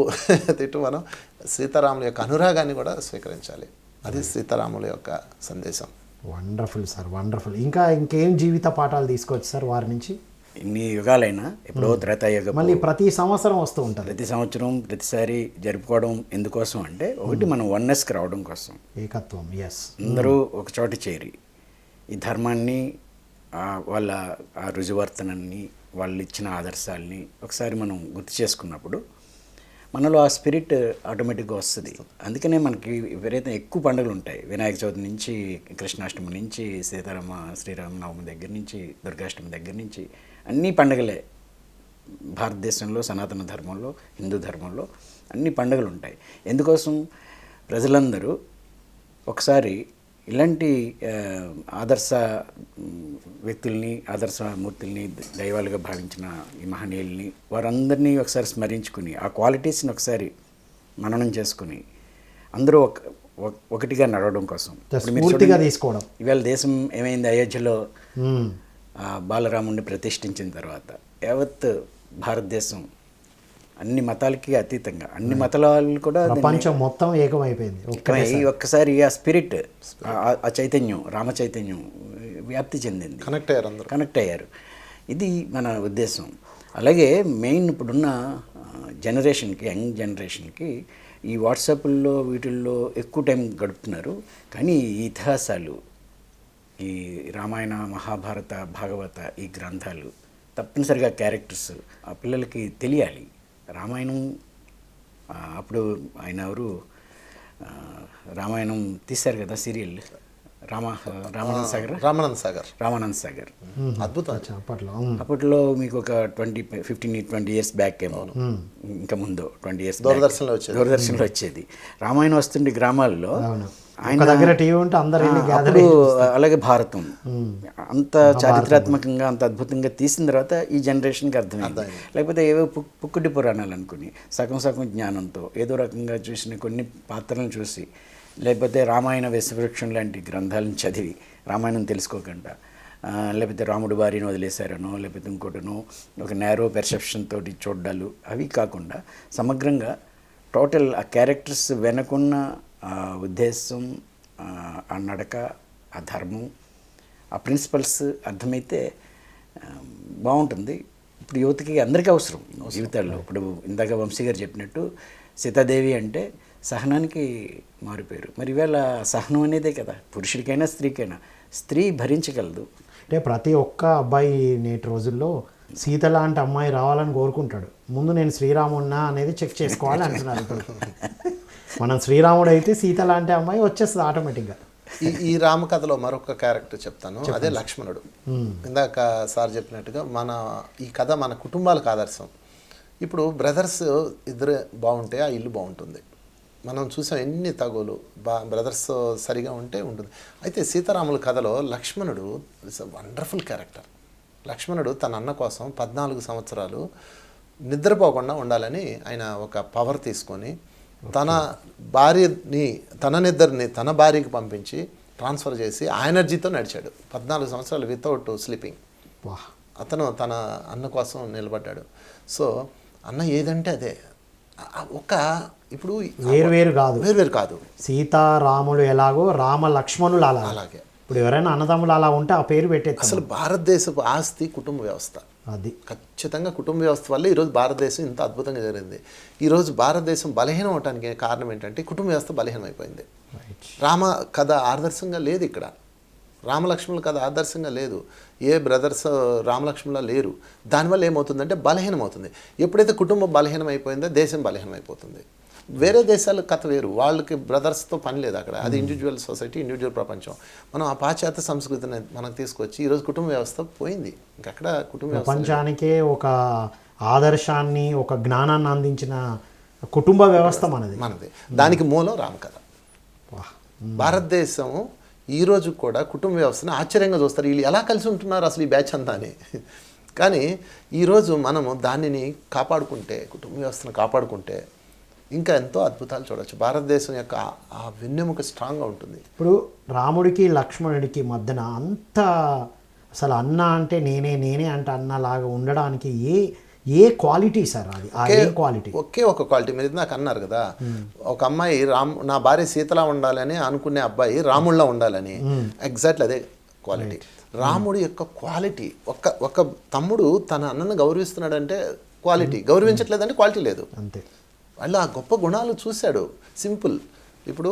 తిట్టు మనం సీతారాముల యొక్క అనురాగాన్ని కూడా స్వీకరించాలి. అది సీతారాముల యొక్క సందేశం. Wonderful sir, wonderful. ఇంకేం జీవిత పాఠాలు తీసుకోవచ్చు సార్ వారి నుంచి? ఇన్ని యుగాలైనా ఎప్పుడో త్రేతాయుగం మళ్ళీ ప్రతి సంవత్సరం వస్తూ ఉంటుంది. ప్రతి సంవత్సరం ప్రతిసారి జరుపుకోవడం ఎందుకోసం అంటే, ఒకటి మనం వన్నెస్కి రావడం కోసం, ఏకత్వం. ఎస్, అందరూ ఒక చోట చేరి ఈ ధర్మాన్ని, వాళ్ళ ఆ రుజువర్తనాన్ని, వాళ్ళు ఇచ్చిన ఆదర్శాలని ఒకసారి మనం గుర్తు చేసుకున్నప్పుడు మనలో ఆ స్పిరిట్ ఆటోమేటిక్గా వస్తుంది. అందుకనే మనకి విపరీతం ఎక్కువ పండుగలు ఉంటాయి. వినాయక చవితి నుంచి, కృష్ణాష్టమి నుంచి, శ్రీరామనవమి దగ్గర నుంచి, దుర్గాష్టమి దగ్గర నుంచి అన్ని పండుగలే. భారతదేశంలో సనాతన ధర్మంలో, హిందూ ధర్మంలో అన్ని పండుగలు ఉంటాయి. ఎందుకోసం ప్రజలందరూ ఒకసారి ఇలాంటి ఆదర్శ వ్యక్తుల్ని, ఆదర్శమూర్తుల్ని, దైవాలుగా భావించిన ఈ మహనీయుల్ని, వారందరినీ ఒకసారి స్మరించుకుని ఆ క్వాలిటీస్ని ఒకసారి మననం చేసుకుని అందరూ ఒకటిగా నడవడం కోసం తీసుకోవడం. ఇవాళ దేశం ఏమైంది, అయోధ్యలో బాలరాముడిని ప్రతిష్ఠించిన తర్వాత యావత్ భారతదేశం అన్ని మతాలకి అతీతంగా, అన్ని మతాలు కూడా ప్రపంచం మొత్తం ఏకమైపోయింది. ఒక్కసారి ఆ స్పిరిట్, ఆ చైతన్యం, రామ చైతన్యం వ్యాప్తి చెందింది, కనెక్ట్ అయ్యారు. ఇది మన ఉద్దేశం. అలాగే మెయిన్ ఇప్పుడున్న జనరేషన్కి, యంగ్ జనరేషన్కి ఈ వాట్సాప్ల్లో వీటిల్లో ఎక్కువ టైం గడుపుతున్నారు. కానీ ఈ ఇతిహాసాలు, ఈ రామాయణ, మహాభారత, భాగవత ఈ గ్రంథాలు తప్పనిసరిగా క్యారెక్టర్స్ ఆ పిల్లలకి తెలియాలి. రామాయణం అప్పుడు ఆయన ఎవరు రామాయణం తీశారు కదా సీరియల్, రామానంద్ సాగర్ అద్భుతం. అప్పట్లో మీకు ఒక 15-20 ఇయర్స్ బ్యాక్ ఏమో, ఇంకా ముందు 20 ఇయర్స్ దూరదర్శన్లో వచ్చేది. రామాయణం వస్తుండే గ్రామాల్లో, ఆయన దగ్గర టీవీ ఉంటే అందరూ అలాగే భారతం అంత చారిత్రాత్మకంగా, అంత అద్భుతంగా తీసిన తర్వాత ఈ జనరేషన్కి అర్థమైంది. లేకపోతే ఏవో పుక్కుటి పురాణాలు అనుకుని సగం జ్ఞానంతో ఏదో రకంగా చూసిన కొన్ని పాత్రలను చూసి, లేకపోతే రామాయణ విశ్వవృక్షం లాంటి గ్రంథాలను చదివి రామాయణం తెలుసుకోకుండా, లేకపోతే రాముడు భార్యను వదిలేశారనో, లేకపోతే ఇంకోటనో ఒక నేరో పెర్సెప్షన్ తోటి చూడ్డాలు, అవి కాకుండా సమగ్రంగా టోటల్ ఆ క్యారెక్టర్స్ వెనకున్న ఆ ఉద్దేశం, ఆ నడక, ఆ ధర్మం, ఆ ప్రిన్సిపల్స్ అర్థమైతే బాగుంటుంది. ఇప్పుడు యువతకి అందరికీ అవసరం జీవితాల్లో. ఇప్పుడు ఇందాక వంశీ గారు చెప్పినట్టు సీతాదేవి అంటే సహనానికి మారిపోయారు. మరి ఇవాళ సహనం అనేదే కదా, పురుషుడికైనా స్త్రీకైనా. స్త్రీ భరించగలదు. అంటే ప్రతి ఒక్క అబ్బాయి నేటి రోజుల్లో సీత లాంటి అమ్మాయి రావాలని కోరుకుంటాడు. ముందు నేను శ్రీరామున్నా అనేది చెక్ చేసుకోవాలి అంటున్నారు. ఇప్పుడు మనం శ్రీరాముడు అయితే సీత లాంటి అమ్మాయి వచ్చేస్తుంది ఆటోమేటిక్గా. ఈ రామకథలో మరొక క్యారెక్టర్ చెప్తాను, అదే లక్ష్మణుడు. ఇందాక సార్ చెప్పినట్టుగా ఈ కథ మన కుటుంబాలకు ఆదర్శం. ఇప్పుడు బ్రదర్స్ ఇద్దరు బాగుంటే ఆ ఇల్లు బాగుంటుంది. మనం చూసాం ఎన్ని తగులు, బ్రదర్స్ సరిగా ఉంటే ఉంటుంది. అయితే సీతారాముల కథలో లక్ష్మణుడు ఇస్ అ వండర్ఫుల్ క్యారెక్టర్. లక్ష్మణుడు తన అన్న కోసం 14 సంవత్సరాలు నిద్రపోకుండా ఉండాలని ఆయన ఒక పవర్ తీసుకొని తన భార్యని తన నిద్రని తన భార్యకి పంపించి ట్రాన్స్ఫర్ చేసి ఆ ఎనర్జీతో నడిచాడు 14 సంవత్సరాలు వితౌట్ స్లీపింగ్. వాహ్. అతను తన అన్న కోసం నిలబడ్డాడు. సో అన్న ఏదంటే అదే ఒక ఇప్పుడు వేరు కాదు, వేరు కాదు. సీతారాములు ఎలాగో రామ లక్ష్మణులు అలా. అలాగే ఇప్పుడు ఎవరైనా అన్నదమ్ములు అలా ఉంటే ఆ పేరు పెట్టేది. అసలు భారతదేశపు ఆస్తి కుటుంబ వ్యవస్థ. అది ఖచ్చితంగా కుటుంబ వ్యవస్థ వల్ల ఈరోజు భారతదేశం ఇంత అద్భుతంగా జరిగింది. ఈరోజు భారతదేశం బలహీనం అవడానికి కారణం ఏంటంటే కుటుంబ వ్యవస్థ బలహీనం అయిపోయింది. రామ కథ ఆదర్శంగా లేదు ఇక్కడ. రామలక్ష్మణుల కథ ఆదర్శంగా లేదు. ఏ బ్రదర్స్ రామలక్ష్మణుల లేరు. దానివల్ల ఏమవుతుందంటే బలహీనం అవుతుంది. ఎప్పుడైతే కుటుంబం బలహీనం అయిపోయిందో దేశం బలహీనం అయిపోతుంది. వేరే దేశాల కథ వేరు, వాళ్ళకి బ్రదర్స్తో పని లేదు అక్కడ. అది ఇండివిజువల్ సొసైటీ, ఇండివిజువల్ ప్రపంచం. మనం ఆ పాశ్చాత్య సంస్కృతిని మనకు తీసుకొచ్చి ఈరోజు కుటుంబ వ్యవస్థ పోయింది. ఇంకక్కడ కుటుంబ వ్యవస్థ ప్రపంచానికే ఒక ఆదర్శాన్ని, ఒక జ్ఞానాన్ని అందించిన కుటుంబ వ్యవస్థ మనది. దానికి మూలం రామకథ. భారతదేశం ఈరోజు కూడా కుటుంబ వ్యవస్థను ఆశ్చర్యంగా చూస్తారు. వీళ్ళు ఎలా కలిసి ఉంటున్నారు అసలు ఈ బ్యాచ్ అంతా అని. కానీ ఈరోజు మనము దానిని కాపాడుకుంటే, కుటుంబ వ్యవస్థను కాపాడుకుంటే ఇంకా ఎంతో అద్భుతాలు చూడవచ్చు. భారతదేశం యొక్క ఆ వెన్నెముక స్ట్రాంగ్గా ఉంటుంది. ఇప్పుడు రాముడికి లక్ష్మణుడికి మధ్యన అంత అసలు అన్న అంటే నేనే అంటే అన్నలాగా ఉండడానికి ఏ క్వాలిటీ సార్ అది? క్వాలిటీ ఒకే ఒక క్వాలిటీ. మీరు ఇది నాకు అన్నారు కదా, ఒక అమ్మాయి నా భార్య సీతలా ఉండాలని అనుకునే అబ్బాయి రాముడిలా ఉండాలని. ఎగ్జాక్ట్లీ అదే క్వాలిటీ. రాముడి యొక్క క్వాలిటీ. ఒక తమ్ముడు తన అన్నను గౌరవిస్తున్నాడంటే క్వాలిటీ, గౌరవించట్లేదంటే క్వాలిటీ లేదు. అంతే. వాళ్ళు ఆ గొప్ప గుణాలు చూశాడు. సింపుల్. ఇప్పుడు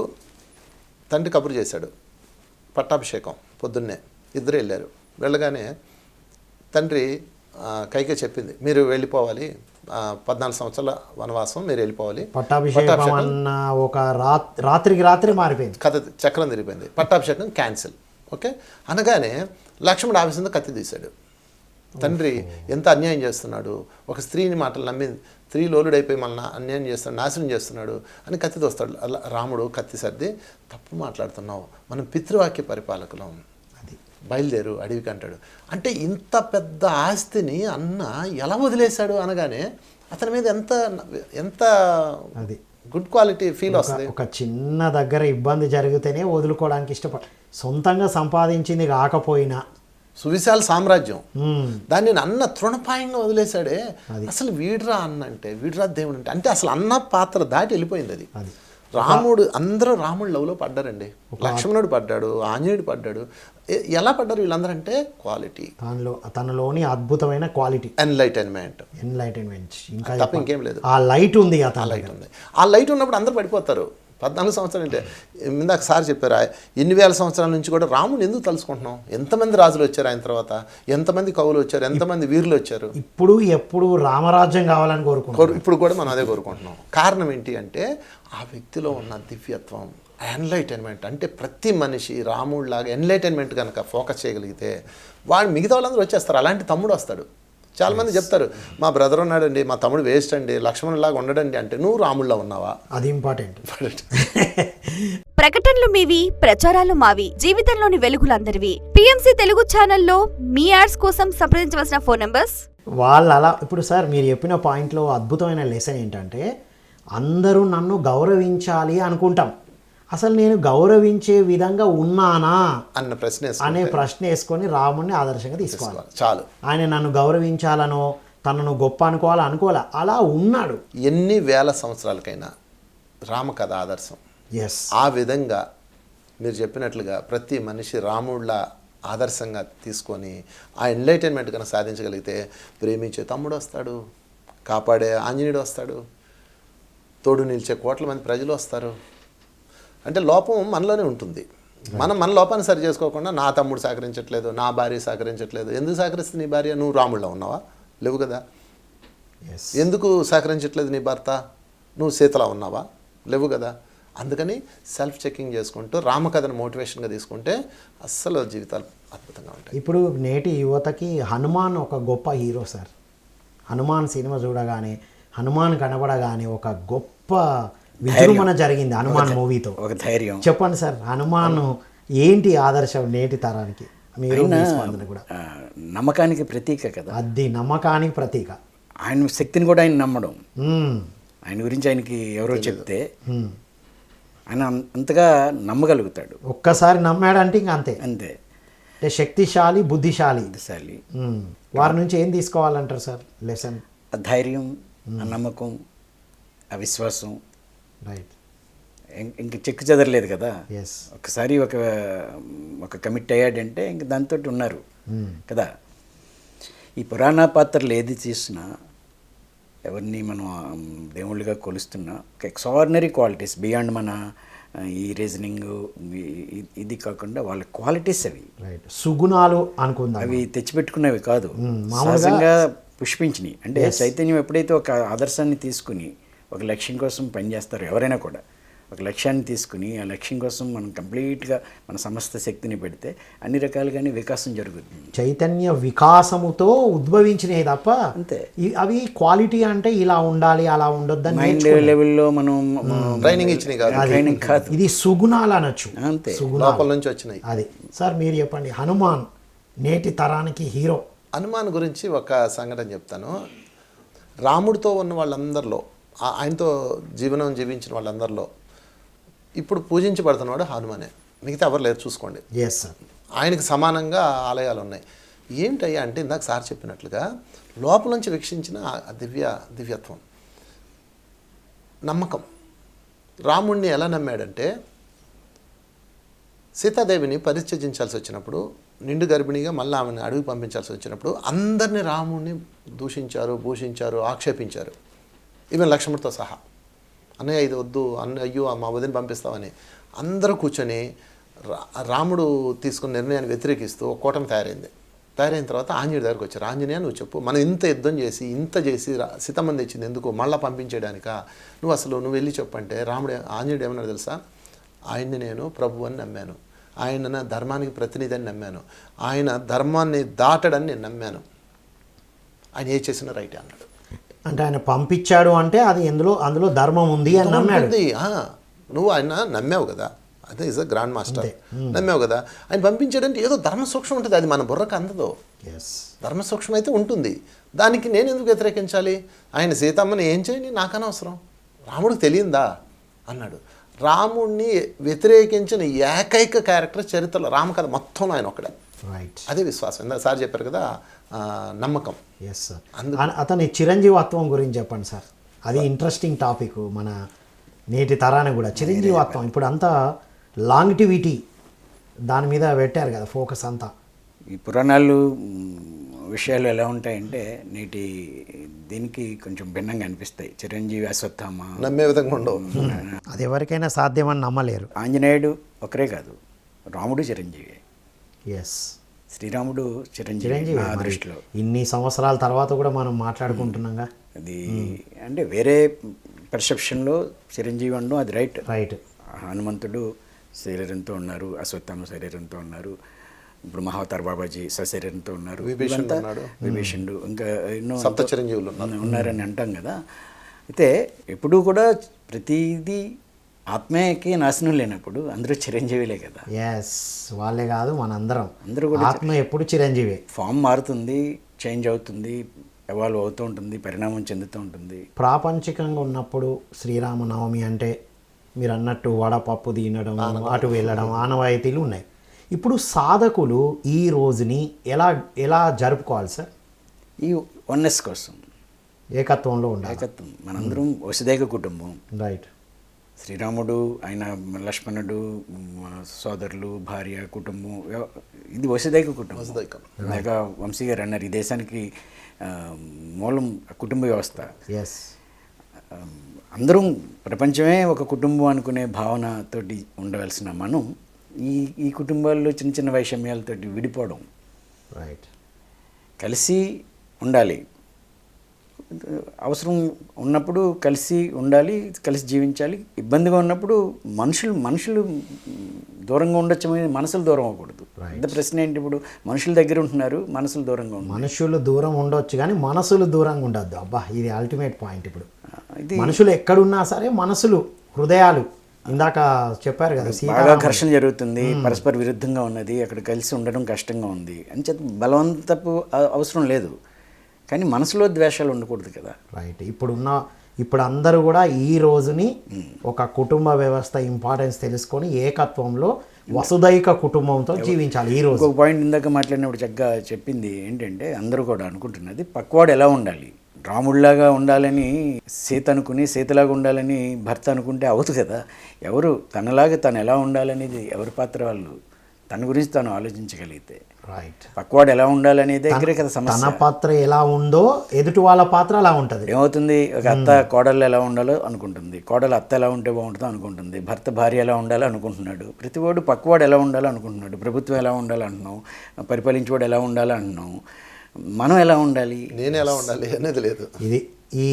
తండ్రి కబురు చేశాడు, పట్టాభిషేకం పొద్దున్నే ఇద్దరు వెళ్ళారు. వెళ్ళగానే తండ్రి కైకే చెప్పింది, మీరు వెళ్ళిపోవాలి, 14 సంవత్సరాల వనవాసం, మీరు వెళ్ళిపోవాలి. పట్టాభిషేకం అన్న ఒక రాత్రి మారిపోయింది, కథ చక్రం తిరిగిపోయింది. పట్టాభిషేకం క్యాన్సిల్. ఓకే అనగానే లక్ష్మణుడు ఆవేశంతో కత్తి తీశాడు. తండ్రి ఎంత అన్యాయం చేస్తున్నాడు, ఒక స్త్రీని మాటలు నమ్మి స్త్రీ లోలుడైపోయి మనల్ని అన్యాయం చేస్తున్నాడు, నాశనం చేస్తున్నాడు అని కత్తి తోస్తాడు. రాముడు కత్తి సర్ది, తప్పు మాట్లాడుతున్నావు, మనం పితృవాక్య పరిపాలకులం, అది బయలుదేరు అడవికి అంటాడు. అంటే ఇంత పెద్ద ఆస్తిని అన్న ఎలా వదిలేశాడు అనగానే అతని మీద ఎంత అది గుడ్ క్వాలిటీ ఫీల్ వస్తుంది. ఒక చిన్న దగ్గర ఇబ్బంది జరిగితేనే వదులుకోవడానికి సొంతంగా సంపాదించింది కాకపోయినా సువిశాల సామ్రాజ్యం, దాన్ని అన్న తృణపాయంగా వదిలేశాడే. అసలు వీడ్రా అన్న అంటే, వీడ్రా దేవుడు అంటే అసలు అన్న పాత్ర దాటి వెళ్ళిపోయింది అది. రాముడు, అందరూ రాముడు లవ్లో పడ్డారండి. లక్ష్మణుడు పడ్డాడు, ఆంజనేయుడు పడ్డాడు. ఎలా పడ్డారు వీళ్ళందరూ అంటే క్వాలిటీ, తనలోని అద్భుతమైన క్వాలిటీ, ఎన్లైటైన్మెంట్. ఇంకా తప్ప ఇంకేం లేదు. ఆ లైట్ ఉంది, ఆ లైట్ ఉన్నప్పుడు అందరూ పడిపోతారు. 14 సంవత్సరాలు అంటే ఇందాక సార్ చెప్పారు, ఎన్ని వేల సంవత్సరాల నుంచి కూడా రాముని ఎందుకు తలుసుకుంటున్నాం? ఎంతమంది రాజులు వచ్చారు ఆయన తర్వాత, ఎంతమంది కవులు వచ్చారు, ఎంతమంది వీరులు వచ్చారు. ఎప్పుడు రామరాజ్యం కావాలని కోరుకుంటున్నాం. ఇప్పుడు కూడా మనం అదే కోరుకుంటున్నాం. కారణం ఏంటి అంటే ఆ వ్యక్తిలో ఉన్న దివ్యత్వం, ఎన్లైటైన్మెంట్. అంటే ప్రతి మనిషి రాముడిలాగా ఎన్లైటైన్మెంట్ కనుక ఫోకస్ చేయగలిగితే వాడు మిగతా వాళ్ళందరూ వచ్చేస్తారు. అలాంటి తమ్ముడు వస్తాడు. చాలామంది చెప్తారు, మా బ్రదర్ ఉన్నాడండి, మా తమ్ముడు వేస్ట్ అండి, లక్ష్మణులాగా ఉండడండి అంటే నువ్వు రాముడిలా ఉన్నావా? అది ఇంపార్టెంట్. ప్రకటనలు మీవి, ప్రచారాలు మావి, జీవితంలోని వెలుగులందరివి. పిఎంసి తెలుగు ఛానల్లో మీ యాడ్స్ కోసం సంప్రదించవలసిన ఫోన్ నంబర్స్. వాళ్ళు అలా ఇప్పుడు సార్ మీరు చెప్పిన పాయింట్లో అద్భుతమైన లెసన్ ఏంటంటే, అందరూ నన్ను గౌరవించాలి అనుకుంటాం, అసలు నేను గౌరవించే విధంగా ఉన్నానా అనే ప్రశ్న వేసుకొని రాముడిని ఆదర్శంగా తీసుకోవాలి. చాలు. ఆయన నన్ను గౌరవించాలనో తనను గొప్ప అనుకోవాలా, అలా ఉన్నాడు. ఎన్ని వేల సంవత్సరాలకైనా రామకథ ఆదర్శం. ఆ విధంగా మీరు చెప్పినట్లుగా ప్రతి మనిషి రాముడిలా ఆదర్శంగా తీసుకొని ఆ ఎన్లైటైన్మెంట్ కనుక సాధించగలిగితే ప్రేమించే తమ్ముడు వస్తాడు, కాపాడే ఆంజనేయుడు వస్తాడు, తోడు నిలిచే కోట్ల మంది ప్రజలు వస్తారు. అంటే లోపం మనలోనే ఉంటుంది. మన లోపాన్ని సరి చేసుకోకుండా నా తమ్ముడు సహకరించట్లేదు, నా భార్య సహకరించట్లేదు. ఎందుకు సహకరిస్తుంది నీ భార్య? నువ్వు రాముడిలో ఉన్నావా? లేవు కదా. ఎందుకు సహకరించట్లేదు నీ భర్త? నువ్వు సీతలా ఉన్నావా? లేవు కదా. అందుకని సెల్ఫ్ చెకింగ్ చేసుకుంటూ రామకథను మోటివేషన్గా తీసుకుంటే అస్సలు జీవితాలు అద్భుతంగా ఉంటాయి. ఇప్పుడు నేటి యువతకి హనుమాన్ ఒక గొప్ప హీరో సార్. హనుమాన్ సినిమా చూడగానే, హనుమాన్ కనబడగానే ఒక గొప్ప విజృంభణ జరిగింది హనుమాన్ మూవీతో. ఒక ధైర్యం. చెప్పండి సార్, హనుమాన్ ఏంటి ఆదర్శం నేటి తరానికి? మీరు ఆయన మీ స్పందన కూడా. నమ్మకానికి ప్రతీక కదా. అది నమ్మకానికి ప్రతీక. ఆయన శక్తిని కూడా ఆయన నమ్మడం. మ్మ్. ఆయన గురించి ఆయనకి ఎవరో చెప్తే మ్మ్. ఆయన అంతగా నమ్మగలుగుతాడు. ఒక్కసారి నమ్మాడంటే ఇంకా అంతే. అంతే. అంటే శక్తిశాలి, బుద్ధిశాలి. బుద్ధిశాలి. వారి నుంచి ఏం తీసుకోవాలంటారు సార్ లెసన్? ఆ ధైర్యం, ఆ నమ్మకం, ఆ విశ్వాసం. రైట్. ఇంక చెక్కు చెదరలేదు కదా. ఎస్. ఒకసారి ఒక కమిట్ అయ్యాడంటే ఇంక దాంతో ఉన్నారు కదా. ఈ పురాణ పాత్రలు ఏది తీసినా, ఎవరిని మనం దేవుళ్ళుగా కొలుస్తున్నా, ఒక ఎక్స్ట్రాడినరీ క్వాలిటీస్ బియాండ్ మన ఈ రీజనింగ్ ఇది కాకుండా వాళ్ళ క్వాలిటీస్ అవి. రైట్. సుగుణాలు అనుకుందాం. అవి తెచ్చిపెట్టుకునేవి కాదు, సహజంగా పుష్పించినాయి. అంటే చైతన్యం ఎప్పుడైతే ఒక ఆదర్శాన్ని తీసుకుని ఒక లక్ష్యం కోసం పనిచేస్తారో, ఎవరైనా కూడా ఒక లక్ష్యాన్ని తీసుకుని ఆ లక్ష్యం కోసం మనం కంప్లీట్గా మన సమస్త శక్తిని పెడితే అన్ని రకాలుగానే వికాసం జరుగుతుంది. చైతన్య వికాసముతో ఉద్భవించినవి తప్ప అంతే. అవి క్వాలిటీ అంటే ఇలా ఉండాలి అలా ఉండొద్దని మైండ్ లెవెల్లో మనం ట్రైనింగ్ ఇచ్చినాయి కాదు. ట్రైనింగ్ కాదు, ఇది సుగుణాలు అనొచ్చు. అంతే. లోపల నుంచి వచ్చినాయి. అది సార్ మీరు చెప్పండి. హనుమాన్ నేటి తరానికి హీరో. హనుమాన్ గురించి ఒక సంఘటన చెప్తాను. రాముడితో ఉన్న వాళ్ళందరిలో, ఆయనతో జీవనం జీవించిన వాళ్ళందరిలో ఇప్పుడు పూజించబడుతున్నవాడు హనుమానే. మిగతా ఎవరు లేరు, చూసుకోండి. Yes sir. ఆయనకి సమానంగా ఆలయాలు ఉన్నాయి. ఏంటయ్యా అంటే ఇందాక సార్ చెప్పినట్లుగా లోపల నుంచి వీక్షించిన ఆ దివ్యత్వం, నమ్మకం. రాముణ్ణి ఎలా నమ్మాడంటే, సీతాదేవిని పరిత్యజించాల్సి వచ్చినప్పుడు, నిండు గర్భిణిగా మళ్ళీ ఆమెను అడవికి పంపించాల్సి వచ్చినప్పుడు అందరినీ రాముణ్ణి దూషించారు, భూషించారు, ఆక్షేపించారు. ఈవెన్ లక్ష్మణుడితో సహా. అన్నయ్య ఇది వద్దు, అయ్యో మా వదిని పంపిస్తామని అందరూ కూర్చొని రాముడు తీసుకున్న నిర్ణయాన్ని వ్యతిరేకిస్తూ ఒక కూటమి తయారైన తర్వాత ఆంజనేయుడి దగ్గరికి వచ్చారు. ఆంజనేయ నువ్వు చెప్పు, మనం ఇంత యుద్ధం చేసి ఇంత చేసి సీతమ్మ తెచ్చింది ఎందుకు, మళ్ళీ పంపించేయడానికా? నువ్వు వెళ్ళి చెప్పంటే ఆంజనేయుడు ఏమన్నా తెలుసా? ఆయన్ని నేను ప్రభు అని నమ్మాను, ఆయన ధర్మానికి ప్రతినిధి అని నమ్మాను, ఆయన ధర్మాన్ని దాటడని నేను నమ్మాను, ఆయన ఏ చేసినా రైటే అన్నాడు. అంటే ఆయన పంపించాడు అంటే అది అందులో ధర్మం ఉంది అని నమ్మాడు. నువ్వు ఆయన నమ్మావు కదా, అదే ఈజ్ అ గ్రాండ్ మాస్టర్. నమ్మావు కదా, ఆయన పంపించాడంటే ఏదో ధర్మ సూక్ష్మం ఉంటుంది, అది మన బుర్రకు అందదు. ధర్మ సూక్ష్మం అయితే ఉంటుంది, దానికి నేను ఎందుకు వ్యతిరేకించాలి? ఆయన సీతమ్మని ఏం చేయని నాకు అనవసరం, రాముడికి తెలియందా అన్నాడు. రాముడిని వ్యతిరేకించిన ఏకైక క్యారెక్టర్ చరిత్రలో రామకథ మొత్తంలో ఆయన ఒక్కడే. రైట్. అదే విశ్వాసం. ఇందాక సార్ చెప్పారు కదా, నమ్మకం. Yes sir. అతని చిరంజీవత్వం గురించి చెప్పండి సార్. అది ఇంట్రెస్టింగ్ టాపిక్ మన నేటి తరానికి కూడా. చిరంజీవత్వం ఇప్పుడు అంతా లాంగిటివిటీ దాని మీద పెట్టారు కదా ఫోకస్ అంతా. ఈ పురాణాలు విషయాలు ఎలా ఉంటాయంటే నేటి దీనికి కొంచెం భిన్నంగా అనిపిస్తాయి. చిరంజీవి, అశ్వత్థామ నమ్మే విధంగా ఉండవు. అది ఎవరికైనా సాధ్యమని నమ్మలేరు. ఆంజనేయుడు ఒకరే కాదు, రాముడు చిరంజీవి. ఎస్. శ్రీరాముడు చిరంజీవి నా దృష్టిలో. ఇన్ని సంవత్సరాల తర్వాత కూడా మనం మాట్లాడుకుంటున్నాగా. అది అంటే వేరే పర్సెప్షన్లో చిరంజీవి అనడం అది రైట్. రైట్. హనుమంతుడు శరీరంతో ఉన్నారు, అశ్వత్థామ శరీరంతో ఉన్నారు, ఇప్పుడు మహావతార్ బాబాజీ సశరీరంతో ఉన్నారు, విభీషణుడు, ఇంకా ఎన్నో సప్త చిరంజీవులు ఉన్నారని అంటాం కదా. అయితే ఎప్పుడూ కూడా ప్రతిదీ ఆత్మకి నాశనం లేనప్పుడు అందరూ చిరంజీవిలే కదా. ఎస్. వాళ్ళే కాదు మనందరం, అందరూ కూడా ఆత్మ ఎప్పుడు చిరంజీవి. ఫామ్ మారుతుంది, చేంజ్ అవుతుంది, ఎవాల్వ్ అవుతూ ఉంటుంది, పరిణామం చెందుతూ ఉంటుంది. ప్రాపంచికంగా ఉన్నప్పుడు శ్రీరామనవమి అంటే మీరు అన్నట్టు వడపప్పు తినడం, అటు వెళ్ళడం ఆనవాయితీలు ఉన్నాయి. ఇప్పుడు సాధకులు ఈ రోజుని ఎలా జరుపుకోవాలి సార్? ఈ వన్నెస్ కోసం, ఏకత్వంలో ఉండాలి. ఏకత్వం. మనందరం వసుదైక కుటుంబం. రైట్. శ్రీరాముడు, ఆయన లక్ష్మణుడు, సోదరులు, భార్య, కుటుంబం, ఇది వసుదైక కుటుంబం. ఇందాక వంశీ గారు అన్నారు, ఈ దేశానికి మూలం కుటుంబ వ్యవస్థ. ఎస్. అందరం ప్రపంచమే ఒక కుటుంబం అనుకునే భావనతోటి ఉండవలసిన మనం ఈ కుటుంబాల్లో చిన్న చిన్న వైషమ్యాలతోటి విడిపోవడం. రైట్. కలిసి ఉండాలి, అవసరం ఉన్నప్పుడు కలిసి ఉండాలి, కలిసి జీవించాలి. ఇబ్బందిగా ఉన్నప్పుడు మనుషులు దూరంగా ఉండొచ్చు, మనసులు దూరం అవ్వకూడదు. పెద్ద ప్రశ్న ఏంటి, ఇప్పుడు మనుషుల దగ్గర ఉంటున్నారు, మనసులు దూరంగా ఉంటున్నారు. మనుషులు దూరం ఉండొచ్చు కానీ మనసులు దూరంగా ఉండొద్దు. అబ్బా, ఇది అల్టిమేట్ పాయింట్. ఇప్పుడు ఇది మనుషులు ఎక్కడున్నా సరే మనసులు, హృదయాలు ఇందాక చెప్పారు కదా బాగా ఘర్షణ జరుగుతుంది, పరస్పర విరుద్ధంగా ఉన్నది, అక్కడ కలిసి ఉండడం కష్టంగా ఉంది అని చెప్పి బలవంతపు అవసరం లేదు, కానీ మనసులో ద్వేషాలు ఉండకూడదు కదా. రైట్. ఇప్పుడు అందరూ కూడా ఈ రోజుని ఒక కుటుంబ వ్యవస్థ ఇంపార్టెన్స్ తెలుసుకొని ఏకత్వంలో వసుదైక కుటుంబంతో జీవించాలి ఈ రోజు. ఇంకొక పాయింట్ ఇందాక మాట్లాడినప్పుడు చక్కగా చెప్పింది ఏంటంటే, అందరూ కూడా అనుకుంటున్నది పక్కవాడు ఎలా ఉండాలి, రాముడిలాగా ఉండాలని సీత అనుకుని సీతలాగా ఉండాలని భర్త అనుకుంటే అవదు కదా. ఎవరు తనలాగా తను ఎలా ఉండాలనేది ఎవరి పాత్ర వాళ్ళు, తన గురించి తాను ఆలోచించగలిగితే. రైట్. పక్కవాడు ఎలా ఉండాలనేదే దగ్గరే కదా సమస్య. తన పాత్ర ఎలా ఉందో ఎదుటి వాళ్ళ పాత్ర అలా ఉంటుంది. ఏమవుతుంది, ఒక అత్త కోడలు ఎలా ఉండాలో అనుకుంటుంది, కోడలు అత్త ఎలా ఉంటే బాగుంటుందో అనుకుంటుంది, భర్త భార్య ఎలా ఉండాలో అనుకుంటున్నాడు, ప్రతివాడు పక్కవాడు ఎలా ఉండాలో అనుకుంటున్నాడు, ప్రభుత్వం ఎలా ఉండాలో అంటున్నాం, పరిపాలించేవాడు ఎలా ఉండాలో అంటున్నాం, మనం ఎలా ఉండాలి, నేను ఎలా ఉండాలి అనేది లేదు. ఇది ఈ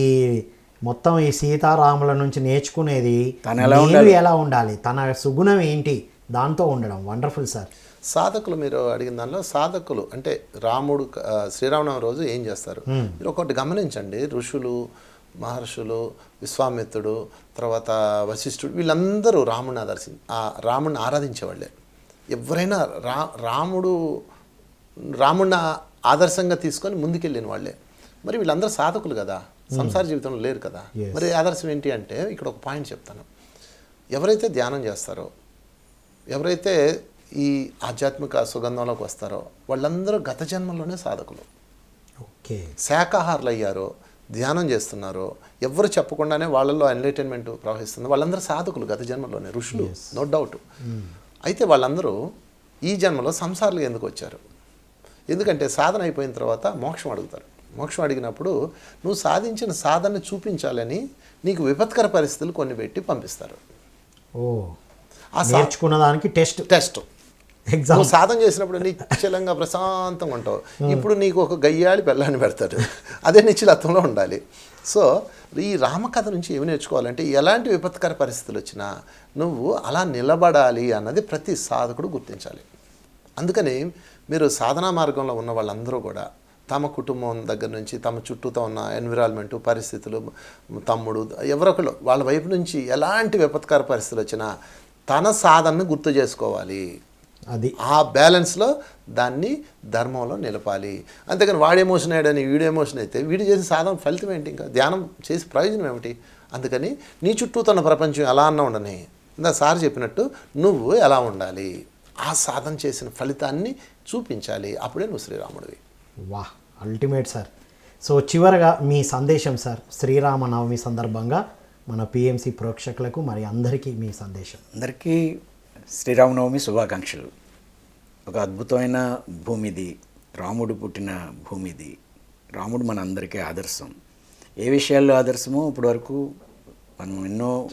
మొత్తం ఈ సీతారాముల నుంచి నేర్చుకునేది తను ఎలా ఎలా ఉండాలి, తన సుగుణం ఏంటి, దాంతో ఉండడం. Wonderful sir. సాధకులు మీరు అడిగిన దానిలో సాధకులు అంటే రాముడు శ్రీరామనవమి రోజు ఏం చేస్తారు మీరు ఒకటి గమనించండి. ఋషులు, మహర్షులు, విశ్వామిత్రుడు, తర్వాత వశిష్ఠుడు, వీళ్ళందరూ రాముడిని ఆరాధించేవాళ్ళే. ఎవరైనా రాముడిని ఆదర్శంగా తీసుకొని ముందుకెళ్ళిన వాళ్ళే. మరి వీళ్ళందరూ సాధకులు కదా, సంసార జీవితంలో లేరు కదా. మరి ఆదర్శం ఏంటి అంటే ఇక్కడ ఒక పాయింట్ చెప్తాను. ఎవరైతే ధ్యానం చేస్తారో, ఎవరైతే ఈ ఆధ్యాత్మిక సుగంధంలోకి వస్తారో వాళ్ళందరూ గత జన్మలోనే సాధకులు. ఓకే. శాకాహారులు అయ్యారో, ధ్యానం చేస్తున్నారో, ఎవరు చెప్పకుండానే వాళ్ళల్లో ఎన్లైటైన్మెంట్ ప్రవహిస్తుంది, వాళ్ళందరూ సాధకులు గత జన్మలోనే, ఋషులు, నో డౌట్. అయితే వాళ్ళందరూ ఈ జన్మలో సంసారాలు ఎందుకు వచ్చారు? ఎందుకంటే సాధన అయిపోయిన తర్వాత మోక్షం అడుగుతారు. మోక్షం అడిగినప్పుడు నువ్వు సాధించిన సాధనని చూపించాలని నీకు విపత్కర పరిస్థితులు కొన్ని పెట్టి పంపిస్తారు. నేర్చుకున్న దానికి టెస్ట్ ఎగ్జామ్. నువ్వు సాధన చేసినప్పుడు నిశ్చలంగా ప్రశాంతంగా ఉంటావు. ఇప్పుడు నీకు ఒక గయ్యాళి పెళ్ళాన్ని పెడతాడు, అదే నిశ్చలత్వంలో ఉండాలి. సో ఈ రామకథ నుంచి ఏమి నేర్చుకోవాలంటే, ఎలాంటి విపత్కర పరిస్థితులు వచ్చినా నువ్వు అలా నిలబడాలి అన్నది ప్రతి సాధకుడు గుర్తించాలి. అందుకని మీరు సాధనా మార్గంలో ఉన్న వాళ్ళందరూ కూడా తమ కుటుంబం దగ్గర నుంచి, తమ చుట్టూతో ఉన్న ఎన్విరాన్మెంటు, పరిస్థితులు, తమ్ముడు, ఎవరొకళ్ళు వాళ్ళ వైపు నుంచి ఎలాంటి విపత్కర పరిస్థితులు వచ్చినా తన సాధనను గుర్తు చేసుకోవాలి. అది ఆ బ్యాలెన్స్లో దాన్ని ధర్మంలో నిలపాలి. అంతేకాని వాడు ఎమోషన్ అయ్యాడని వీడు ఎమోషన్ అయితే వీడు చేసిన సాధన ఫలితం ఏంటి? ఇంకా ధ్యానం చేసి ప్రయోజనం ఏమిటి? అందుకని నీ చుట్టూ తన ప్రపంచం ఎలా అన్నా ఉండని, ఇందా సార్ చెప్పినట్టు నువ్వు ఎలా ఉండాలి, ఆ సాధన చేసిన ఫలితాన్ని చూపించాలి. అప్పుడే నువ్వు శ్రీరాముడివి. వాహ్, అల్టిమేట్ సార్. సో చివరగా మీ సందేశం సార్, శ్రీరామనవమి సందర్భంగా మన పిఎంసి ప్రేక్షకులకు మరి అందరికీ మీ సందేశం. అందరికీ శ్రీరామనవమి శుభాకాంక్షలు. ఒక అద్భుతమైన భూమిది, రాముడు పుట్టిన భూమిది. రాముడు మన అందరికీ ఆదర్శం. ఏ విషయాల్లో ఆదర్శమో ఇప్పటి వరకు మనం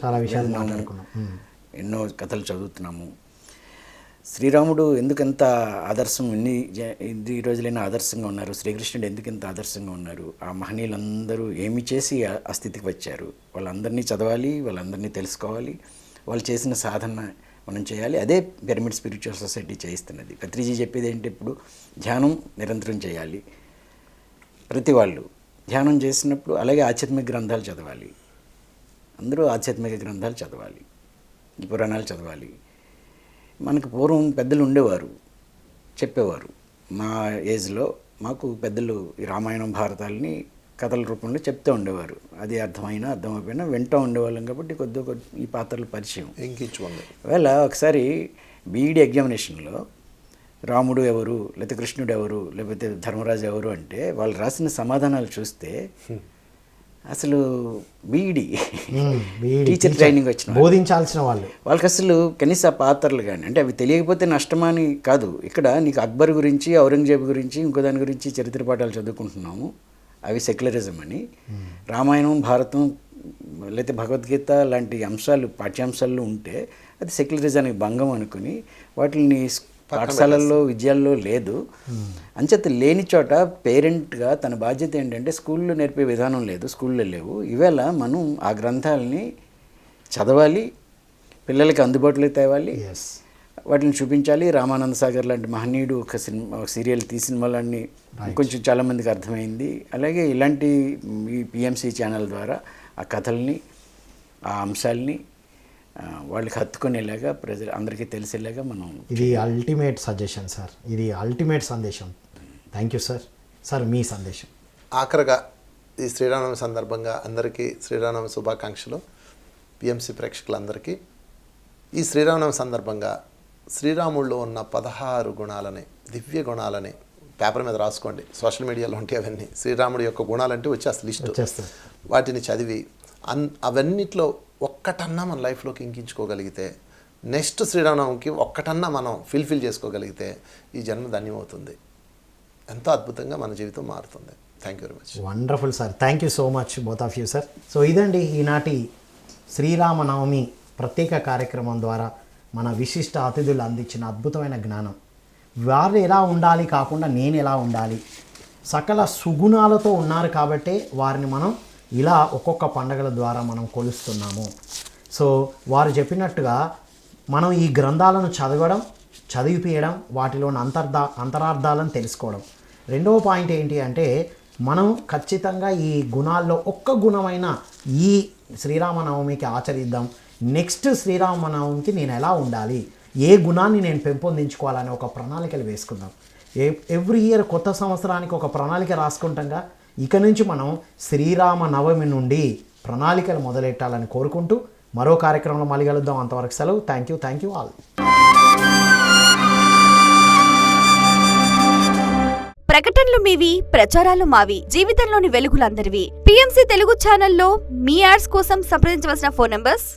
చాలా విషయాలు మాట్లాడుకున్నాం, ఎన్నో కథలు చదువుతున్నాము. శ్రీరాముడు ఎందుకంత ఆదర్శం, ఎన్ని రోజులైనా ఆదర్శంగా ఉన్నారు, శ్రీకృష్ణుడు ఎందుకంత ఆదర్శంగా ఉన్నారు, ఆ మహనీయులందరూ ఏమి చేసి ఆ స్థితికి వచ్చారు, వాళ్ళందరినీ చదవాలి, వాళ్ళందరినీ తెలుసుకోవాలి, వాళ్ళు చేసిన సాధన మనం చేయాలి. అదే పిరమిడ్ స్పిరిచువల్ సొసైటీ చేయిస్తున్నది. పత్రిజీ చెప్పేది ఏంటి, ఇప్పుడు ధ్యానం నిరంతరం చేయాలి. ప్రతి వాళ్ళు ధ్యానం చేసినప్పుడు అలాగే ఆధ్యాత్మిక గ్రంథాలు చదవాలి. అందరూ ఆధ్యాత్మిక గ్రంథాలు చదవాలి, ఈ పురాణాలు చదవాలి. మనకు పూర్వం పెద్దలు ఉండేవారు, చెప్పేవారు. మా ఏజ్లో మాకు పెద్దలు ఈ రామాయణం, భారతాలని కథల రూపంలో చెప్తూ ఉండేవారు. అది అర్థమైపోయినా వింటూ ఉండేవాళ్ళం. కాబట్టి కొద్ది ఈ పాత్రలు పరిచయం ఇంకించుకోండి. వేళ ఒకసారి బీఈడి ఎగ్జామినేషన్లో రాముడు ఎవరు, లేకపోతే కృష్ణుడు ఎవరు, లేకపోతే ధర్మరాజు ఎవరు అంటే వాళ్ళు రాసిన సమాధానాలు చూస్తే అసలు బీఈడి టీచర్ ట్రైనింగ్ వచ్చిన బోధించాల్సిన వాళ్ళకి అసలు కనీస పాత్రలు కానీ, అంటే అవి తెలియకపోతే నష్టమని కాదు. ఇక్కడ నీకు అక్బర్ గురించి, ఔరంగజేబు గురించి, ఇంకో దాని గురించి చరిత్ర పాఠాలు చదువుకుంటున్నాము, అవి సెక్యులరిజం అని. రామాయణం, భారతం లేకపోతే భగవద్గీత లాంటి అంశాలు పాఠ్యాంశాల్లో ఉంటే అది సెక్యులరిజానికి భంగం అనుకుని వాటిని పాఠశాలల్లో, విద్యాల్లో లేదు. అంచేత లేని చోట పేరెంట్గా తన బాధ్యత ఏంటంటే స్కూల్లో నేర్పే విధానం లేదు, స్కూల్లో లేవు. ఈవేళ మనం ఆ గ్రంథాలని చదవాలి, పిల్లలకి అందుబాటులో తేవాలి, వాటిని చూపించాలి. రామానంద సాగర్ లాంటి మహనీయుడు ఒక సీరియల్ తీసిన వాళ్ళని కొంచెం చాలామందికి అర్థమైంది. అలాగే ఇలాంటి ఈ పిఎంసి ఛానల్ ద్వారా ఆ కథల్ని, ఆ అంశాలని వాళ్ళకి హత్తుకునేలాగా ప్రజలు అందరికీ తెలిసేలాగా మనం ఇది అల్టిమేట్ సజెషన్ సార్, ఇది అల్టిమేట్ సందేశం. Thank you sir. సార్ మీ సందేశం. ఆఖరిగా ఈ శ్రీరామనవమి సందర్భంగా అందరికీ శ్రీరామనవమి శుభాకాంక్షలు. పిఎంసి ప్రేక్షకులందరికీ ఈ శ్రీరామనవమి సందర్భంగా శ్రీరాముల్లో ఉన్న 16 గుణాలని, దివ్య గుణాలని పేపర్ మీద రాసుకోండి. సోషల్ మీడియాలో ఉంటాయి అవన్నీ. శ్రీరాముడి యొక్క గుణాలంటే వచ్చేస్తే లిస్టు. వచ్చేస్తుంది. వాటిని చదివి అవన్నిట్లో ఒక్కటన్నా మన లైఫ్లోకి ఇంకించుకోగలిగితే, నెక్స్ట్ శ్రీరామనవమికి ఒక్కటన్నా మనం ఫిల్ఫిల్ చేసుకోగలిగితే ఈ జన్మ ధన్యమవుతుంది. ఎంతో అద్భుతంగా మన జీవితం మారుతుంది. Thank you very much. Wonderful sir. Thank you so much both of you sir. So ఇదండి ఈనాటి శ్రీరామనవమి ప్రత్యేక కార్యక్రమం ద్వారా మన విశిష్ట అతిథులు అందించిన అద్భుతమైన జ్ఞానం. వారు ఎలా ఉండాలి కాకుండా నేను ఎలా ఉండాలి, సకల సుగుణాలతో ఉన్నారు కాబట్టే వారిని మనం ఇలా ఒక్కొక్క పండగల ద్వారా మనం కొలుస్తున్నాము. సో వారు చెప్పినట్టుగా మనం ఈ గ్రంథాలను చదవడం, చదివిపియడం, వాటిలోని అంతరార్థాలను తెలుసుకోవడం. రెండవ పాయింట్ ఏంటి అంటే మనం ఖచ్చితంగా ఈ గుణాల్లో ఒక్క గుణమైన ఈ శ్రీరామనవమికి ఆచరిద్దాం. నెక్స్ట్ శ్రీరామనవమికి నేను ఎలా ఉండాలి, ఏ గుణాన్ని నేను పెంపొందించుకోవాలని ఒక ప్రణాళికలు వేసుకుందాం. ఎవ్రీ ఇయర్ కొత్త సంవత్సరానికి ఒక ప్రణాళిక రాసుకుంటాంగా, ఇక నుంచి మనం శ్రీరామనవమి నుండి ప్రణాళికలు మొదలెట్టాలని కోరుకుంటూ మరో కార్యక్రమంలో మళ్ళీ కలుద్దాం. అంతవరకు సెలవు. Thank you all. ప్రకటనలు మీవి, ప్రచారాలు మావి. జీవితంలోని వెలుగులందరివి. పిఎంసి తెలుగు ఛానల్లో మీ యాడ్స్ కోసం సంప్రదించవలసిన ఫోన్ నంబర్స్